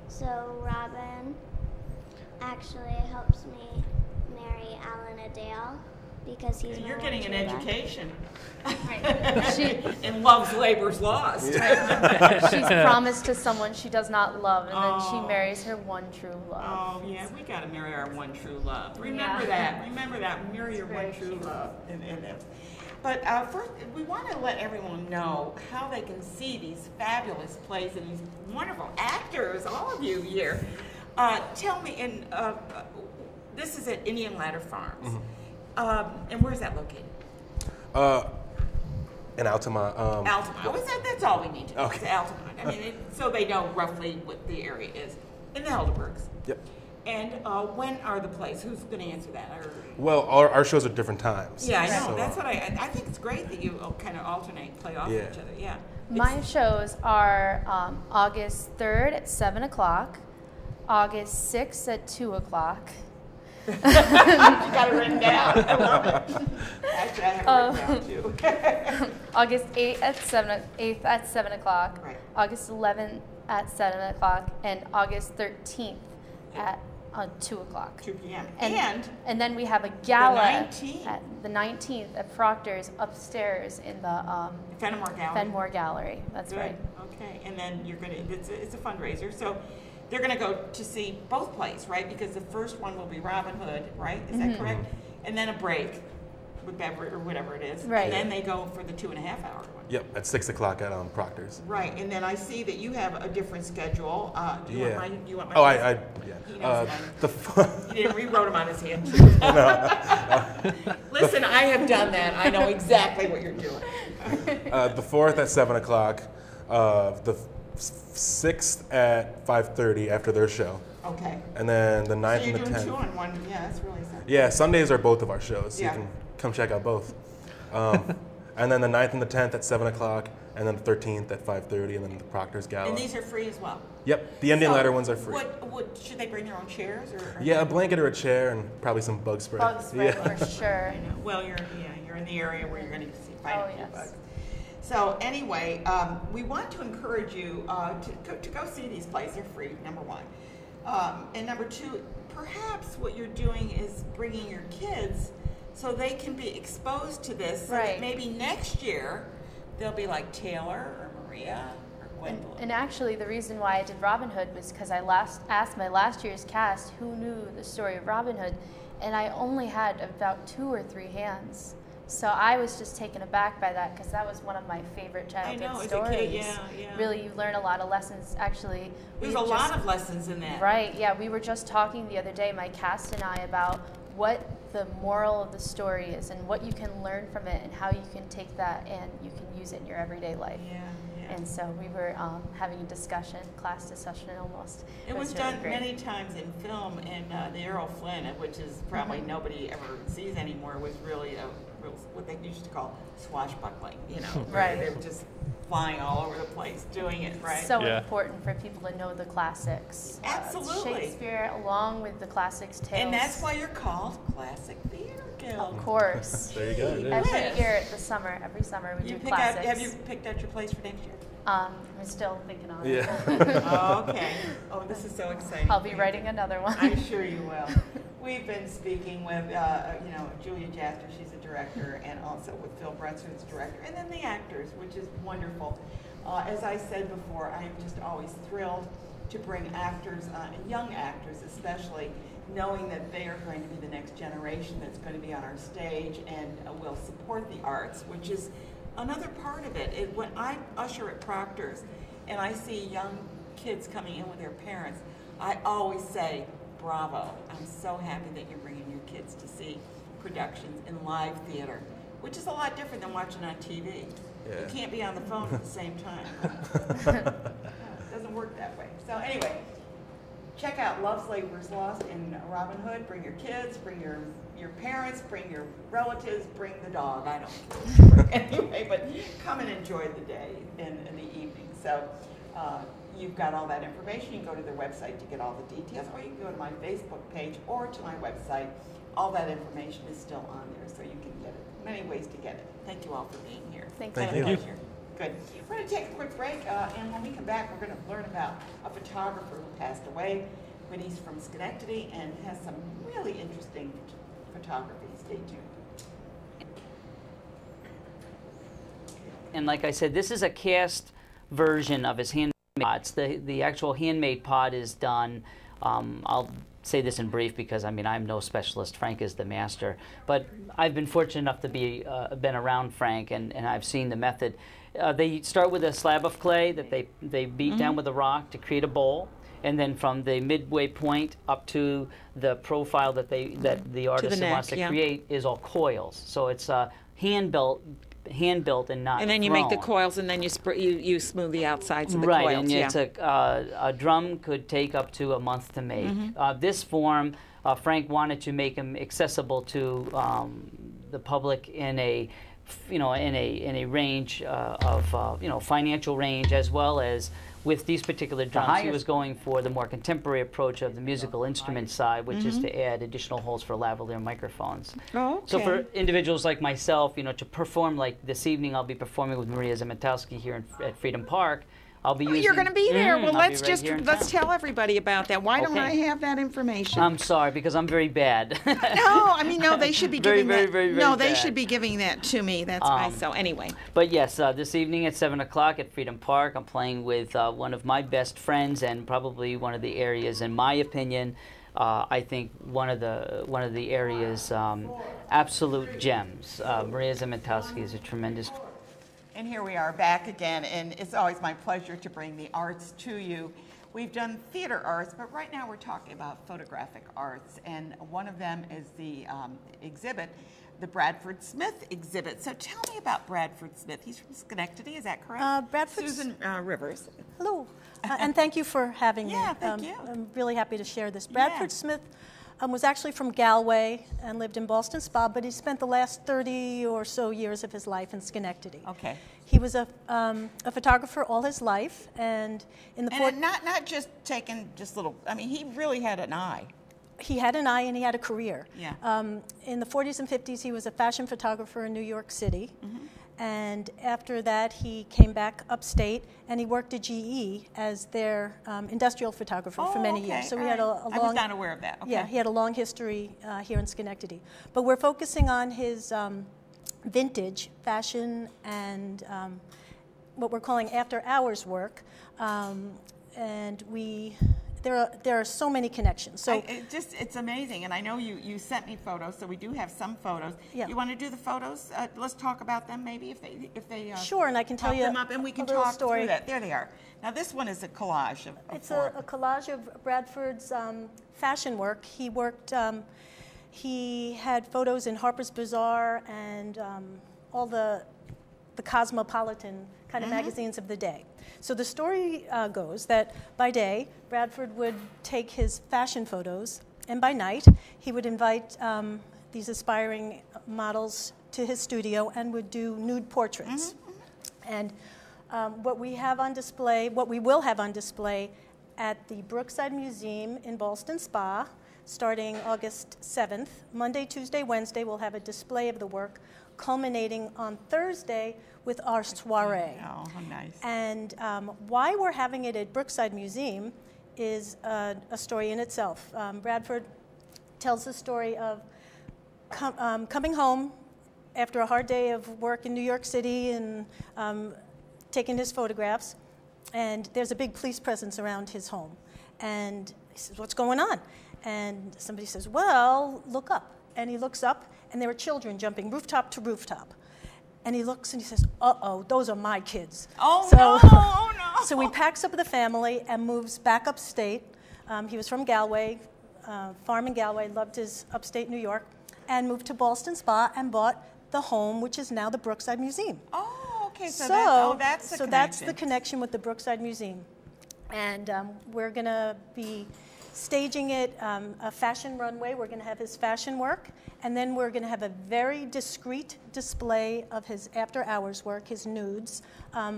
So Robin actually helps me marry Alan Adele because he's my You're getting an one true love. education. She in love's labor's lost. She's promised to someone she does not love, and then she Oh. marries her one true love. Oh, yeah, we got to marry our one true love. Remember that. Remember that. Marry your one true love. But first, we want to let everyone know how they can see these fabulous plays and these wonderful actors, all of you here. Tell me, this is at Indian Ladder Farms. And where's that located? In Altamont. Altamont. Oh, that's all we need to know. Okay. It's Altamont. I mean, so they know roughly what the area is. In the Helderbergs. Yep. And when are the plays? Who's going to answer that? Well, our shows are different times. Yeah, I know. So, That's what I think it's great that you kind of alternate, play off each other. Yeah. My shows are August 3rd at 7 o'clock, August 6th at 2 o'clock. You got it written down. I love it. Actually, I have it written down too. August 8th at 7 o'clock, Right. August 11th at 7 o'clock, and August 13th at 2 o'clock. 2 p.m. And then we have a gala the 19th. at the 19th at Proctor's upstairs in the Fenimore Gallery. Fenimore Gallery. That's Good. right. Okay, and then you're gonna. It's a fundraiser, so they're gonna go to see both plays, right? Because the first one will be Robin Hood, right? Is that correct? And then a break with Beverly or whatever it is. Right. And then they go for the 2.5-hour one. Yep, at 6 o'clock at Proctor's. Right, and then I see that you have a different schedule. Do you want mine? You want mine? Oh, yeah. He knows mine. He didn't rewrote them on his hand. Listen, I have done that. I know exactly what you're doing. The 4th at 7 o'clock, the 6th at 5:30 after their show. Okay. And then the 9th So you're and the doing 10th. 2 on 1. Yeah, that's really something. Yeah, Sundays are both of our shows, so Yeah. you can come check out both. And then the 9th and the 10th at 7 o'clock, and then the 13th at 5:30, and then the Proctor's Gala. And these are free as well. Yep, the Indian Ladder ones are free. Should they bring their own chairs or? Yeah, a blanket or a chair, and probably some bug spray. Bug spray Yeah. for sure. I know. Well, you're in the area where you're going to find a few yes. bugs. So anyway, we want to encourage you to go see these plays. They're free, number one. And number two, perhaps what you're doing is bringing your kids so they can be exposed to this. So that maybe next year they'll be like Taylor or Maria or Gwendolyn. And actually, the reason why I did Robin Hood was because I asked my last year's cast who knew the story of Robin Hood, and I only had about 2 or 3 hands. So I was just taken aback by that because that was one of my favorite childhood stories. As a kid, yeah. Really, you learn a lot of lessons. Actually, There's a lot of lessons in that. Right, yeah. We were just talking the other day, my cast and I, about what the moral of the story is and what you can learn from it and how you can take that and you can use it in your everyday life. Yeah. And so we were having a discussion, class discussion almost. It was really done great. many times in film, and the Errol Flynn, which is probably nobody ever sees anymore, was really what they used to call swashbuckling. You know, right? They were just flying all over the place doing it, right? So important for people to know the classics. Absolutely. Shakespeare, along with the classics tales. And that's why you're called Classic Theater Guild. Of course. There you go. Every year, every summer we do classics. Have you picked out your place for next year? I'm still thinking on it. Oh, okay. Oh, this is so exciting. I'll be writing another one. I'm sure you will. We've been speaking with, Julia Jaster, she's a director, and also with Phil Brunson, who's director, and then the actors, which is wonderful. As I said before, I am just always thrilled to bring actors, young actors especially, knowing that they are going to be the next generation that's going to be on our stage and will support the arts, which is another part of it. When I usher at Proctor's and I see young kids coming in with their parents, I always say, bravo. I'm so happy that you're bringing your kids to see productions in live theater, which is a lot different than watching on TV. Yeah. You can't be on the phone at the same time. It doesn't work that way. So anyway, check out Love's Labor's Lost and Robin Hood. Bring your kids, bring your parents, bring your relatives, bring the dog. I don't care. Anyway, but come and enjoy the day in the evening. So you've got all that information. You can go to their website to get all the details, or you can go to my Facebook page or to my website. All that information is still on there, so you can get it. Many ways to get it. Thank you all for being here. Thank you. Pleasure. Good. We're going to take a quick break, and when we come back, we're going to learn about a photographer who passed away, but he's from Schenectady and has some really interesting photography. Stay tuned. And like I said, this is a cast version of his handmade pots. The actual handmade pot is done. I'll say this in brief because I'm no specialist. Frank is the master, but I've been fortunate enough to be been around Frank, and I've seen the method. They start with a slab of clay that they beat down with a rock to create a bowl, and then from the midway point up to the profile that the artist wants to create is all coils. So it's hand built and not. And then you make the coils, and then you smooth the outsides of the coils. Right, and it's a drum could take up to a month to make. This form, Frank wanted to make them accessible to the public in a range of financial range, as well as with these particular drums, he was going for the more contemporary approach of the musical instrument side, which is to add additional holes for lavalier microphones. Oh, okay. So for individuals like myself, to perform like this evening, I'll be performing with Maria Zemetkowski here at Freedom Park. I'll be using. You're going to be there. Well, let's let's tell everybody about that. Why don't I have that information? I'm sorry, because I'm very bad. No, they should be giving that. Very they bad. should be giving that to me. That's why. So anyway. But yes, this evening at 7 o'clock at Freedom Park, I'm playing with one of my best friends and probably one of the areas, in my opinion, I think one of the area's absolute gems. Maria Zemetkowski is a tremendous. And here we are back again, and it's always my pleasure to bring the arts to you. We've done theater arts, but right now we're talking about photographic arts, and one of them is the exhibit, the Bradford Smith exhibit. So tell me about Bradford Smith. He's from Schenectady, is that correct? Susan Rivers. Hello, and thank you for having me. Yeah, thank you. I'm really happy to share this. Bradford Smith was actually from Galway and lived in Boston Spa, but he spent the last 30 or so years of his life in Schenectady. Okay. He was a photographer all his life, and in the not just taking just little. I mean, he really had an eye. He had an eye, and he had a career. Yeah. In the 40s and 50s, he was a fashion photographer in New York City. And after that, he came back upstate, and he worked at GE as their industrial photographer for many years. So he had a long. I was not aware of that. Okay. Yeah, he had a long history here in Schenectady. But we're focusing on his vintage fashion and what we're calling after-hours work, and there are so many connections. So it's amazing, and I know you sent me photos, so we do have some photos. Yeah. You want to do the photos? Let's talk about them, maybe if they sure, and I can tell you them up, and we can talk through that. There they are. Now this one is a collage of. It's a collage of Bradford's fashion work. He worked. He had photos in Harper's Bazaar and all the cosmopolitan kind of magazines of the day. So the story goes that by day, Bradford would take his fashion photos, and by night, he would invite these aspiring models to his studio and would do nude portraits. And what we will have on display at the Brookside Museum in Ballston Spa, starting August 7th, Monday, Tuesday, Wednesday, we'll have a display of the work, culminating on Thursday with our soiree. Oh, how nice. And why we're having it at Brookside Museum is a story in itself. Bradford tells the story of coming home after a hard day of work in New York City and taking his photographs, and there's a big police presence around his home. And he says, "What's going on?" And somebody says, "Well, look up." And he looks up, and there are children jumping rooftop to rooftop. And he looks and he says, "Uh-oh, those are my kids." Oh, so, no, oh, no. So he packs up the family and moves back upstate. He was from Galway, farm in Galway, loved his upstate New York, and moved to Ballston Spa and bought the home, which is now the Brookside Museum. Oh, okay, so that's the connection. That's the connection with the Brookside Museum. And we're going to be staging it, a fashion runway. We're going to have his fashion work, and then we're going to have a very discreet display of his after-hours work, his nudes,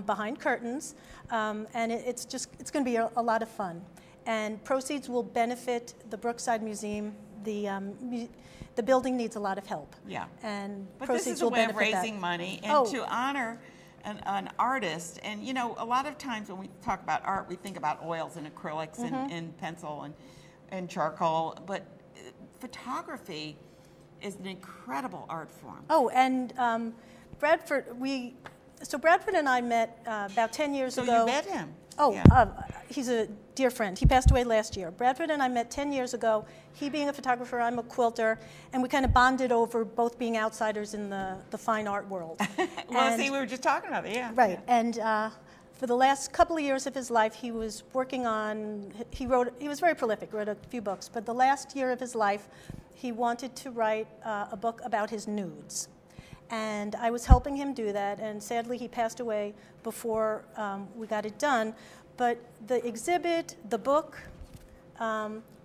behind curtains, and it's going to be a lot of fun. And proceeds will benefit the Brookside Museum. The building needs a lot of help. Yeah. And but proceeds this is a will way of benefit raising money and to honor an artist. And you know, a lot of times when we talk about art, we think about oils and acrylics and pencil and charcoal, but photography is an incredible art form. Oh, and Bradford and I met about 10 years ago. So you met him? Oh, yeah. He's a dear friend. He passed away last year. Bradford and I met 10 years ago. He being a photographer, I'm a quilter, and we kind of bonded over both being outsiders in the fine art world. Well, see, we were just talking about it, yeah. Right, and for the last couple of years of his life, he was working on, he was very prolific, wrote a few books, but the last year of his life, he wanted to write a book about his nudes. And I was helping him do that, and sadly he passed away before we got it done. But the exhibit, the book,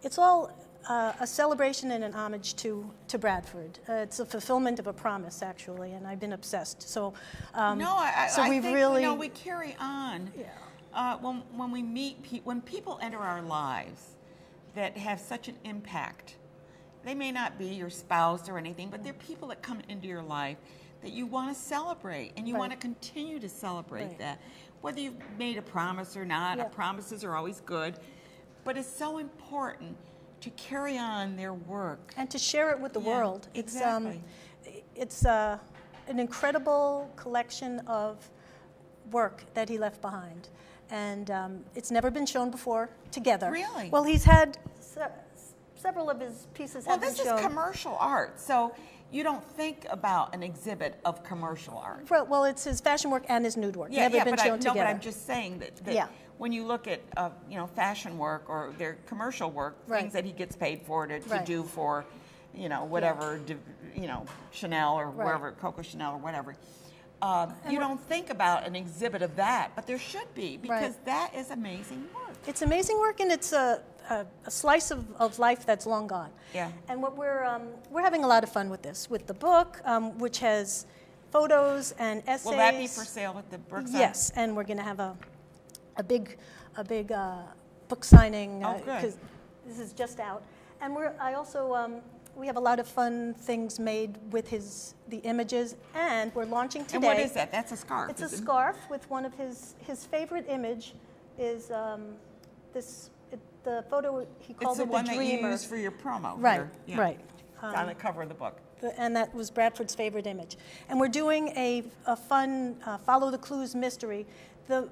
it's all a celebration and an homage to Bradford. It's a fulfillment of a promise, actually, and I've been obsessed. So, I think, really, we carry on. Yeah. When we meet when people enter our lives that have such an impact. They may not be your spouse or anything, but they're people that come into your life that you want to celebrate, and you want to continue to celebrate that. Whether you've made a promise or not, promises are always good, but it's so important to carry on their work. And to share it with the world. Exactly. It's an incredible collection of work that he left behind. And it's never been shown before together. Really? Well, he's had several of his pieces have been shown. Well, this is commercial art, so you don't think about an exhibit of commercial art. Well, it's his fashion work and his nude work. Yeah, never been shown together. No, but I'm just saying that when you look at fashion work or their commercial work, things that he gets paid for to do for, whatever, Chanel or wherever, Coco Chanel or whatever. You don't think about an exhibit of that, but there should be, because that is amazing work. It's amazing work, and it's a slice of life that's long gone. Yeah. And what we're having a lot of fun with this, with the book, which has photos and essays. Will that be for sale at the Brookside? Yes, and we're going to have a big book signing because this is just out. And we have a lot of fun things made with the images, and we're launching today. And what is that? That's a scarf. It's a scarf with one of his favorite image is the photo he called it the Dreamer. It's the one that you use for your promo. Right, here. right. On the cover of the book. And that was Bradford's favorite image. And we're doing a fun Follow the Clues mystery. The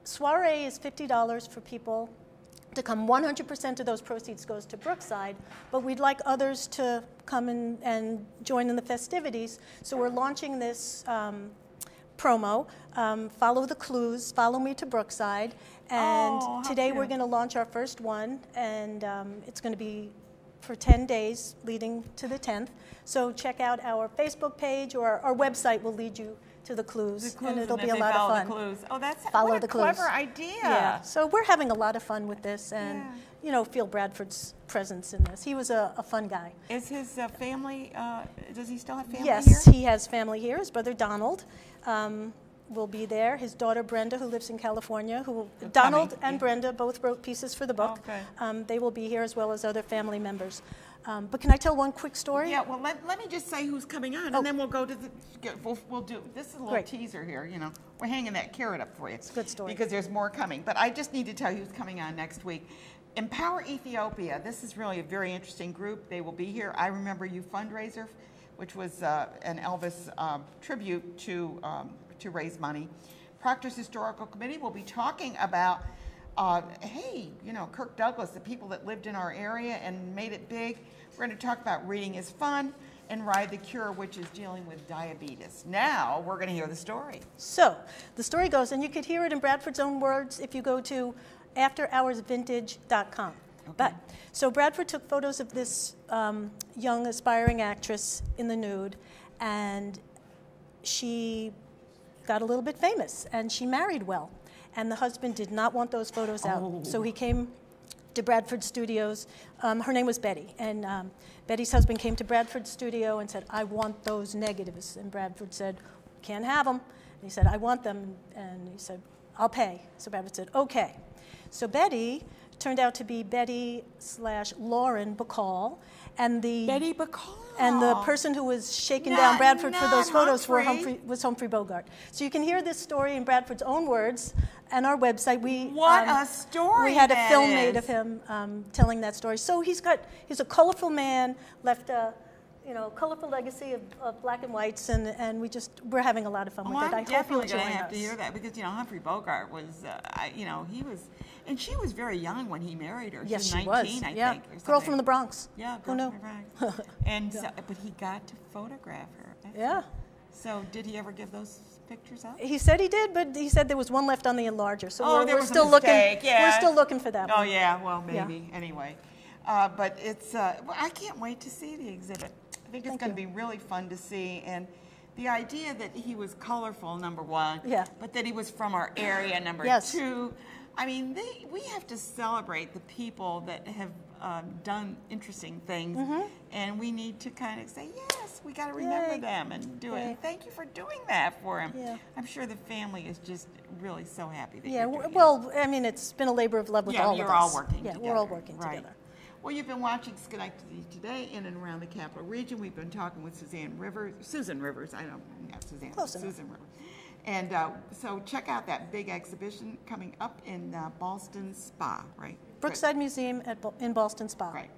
soiree is $50 for people to come. 100% of those proceeds goes to Brookside, but we'd like others to come and join in the festivities. So we're launching this promo, Follow the Clues, Follow Me to Brookside. And today we're going to launch our first one, and it's going to be for 10 days leading to the 10th. So check out our Facebook page, or our website will lead you to the clues, and it'll be a lot of fun. The clues. Oh, that's follow what the a clues. Clever idea. Yeah. So we're having a lot of fun with this, and feel Bradford's presence in this. He was a fun guy. Is his family? Does he still have family here? Yes, he has family here. His brother Donald will be there. His daughter Brenda, who lives in California, Donald and Brenda both wrote pieces for the book. Okay. They will be here, as well as other family members. But can I tell one quick story? Yeah, well, let me just say who's coming on, and then we'll go to we'll do, this is a little teaser here, We're hanging that carrot up for you. It's a good story. Because there's more coming. But I just need to tell you who's coming on next week. Empower Ethiopia. This is really a very interesting group. They will be here. I Remember You fundraiser, which was an Elvis tribute to raise money. Proctor's Historical Committee will be talking about Kirk Douglas, the people that lived in our area and made it big. We're going to talk about Reading is Fun, and Ride the Cure, which is dealing with diabetes. Now we're going to hear the story. So the story goes, and you could hear it in Bradford's own words if you go to afterhoursvintage.com. Okay. So Bradford took photos of this young aspiring actress in the nude, and she got a little bit famous, and she married well. And the husband did not want those photos out. So he came to Bradford Studios. Her name was Betty. And Betty's husband came to Bradford Studio and said, I want those negatives. And Bradford said, can't have them. And he said, I want them. And he said, I'll pay. So Bradford said, okay. So Betty turned out to be Betty/Lauren Bacall. And Betty Bacall. And the person who was shaking down Bradford for those photos was Humphrey Bogart. So you can hear this story in Bradford's own words and our website. What a story! We had a film made of him telling that story. So he's a colorful man, left a colorful legacy of black and whites, and we're having a lot of fun with it. I'm definitely going to have to hear that, because Humphrey Bogart was he was. And she was very young when he married her. Yes, she was 19, I think. Or Girl from the Bronx. Yeah, Who knew? From the Bronx. And but he got to photograph her. Yeah. So did he ever give those pictures up? He said he did, but he said there was one left on the enlarger. So there we're was still a looking. mistake. Yeah. We're still looking for that. Oh one. yeah, well maybe anyway. But it's well, I can't wait to see the exhibit. I think it's going to be really fun to see, and the idea that he was colorful, number one, but that he was from our area, number two. I mean, we have to celebrate the people that have done interesting things, and we need to kind of say, yes, we got to remember them and do it. And thank you for doing that for him. I'm sure the family is just really so happy that you're doing well, I mean, it's been a labor of love with all of us. You're all working together. Yeah, we're all working together. Well, you've been watching Schenectady Today in and around the capital region. We've been talking with Susan Rivers. I don't, not Suzanne, Susan Rivers. And so check out that big exhibition coming up in Ballston Spa, right? Brookside Museum in Ballston Spa. Right.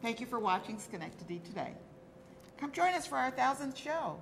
Thank you for watching Schenectady Today. Come join us for our 1000th show.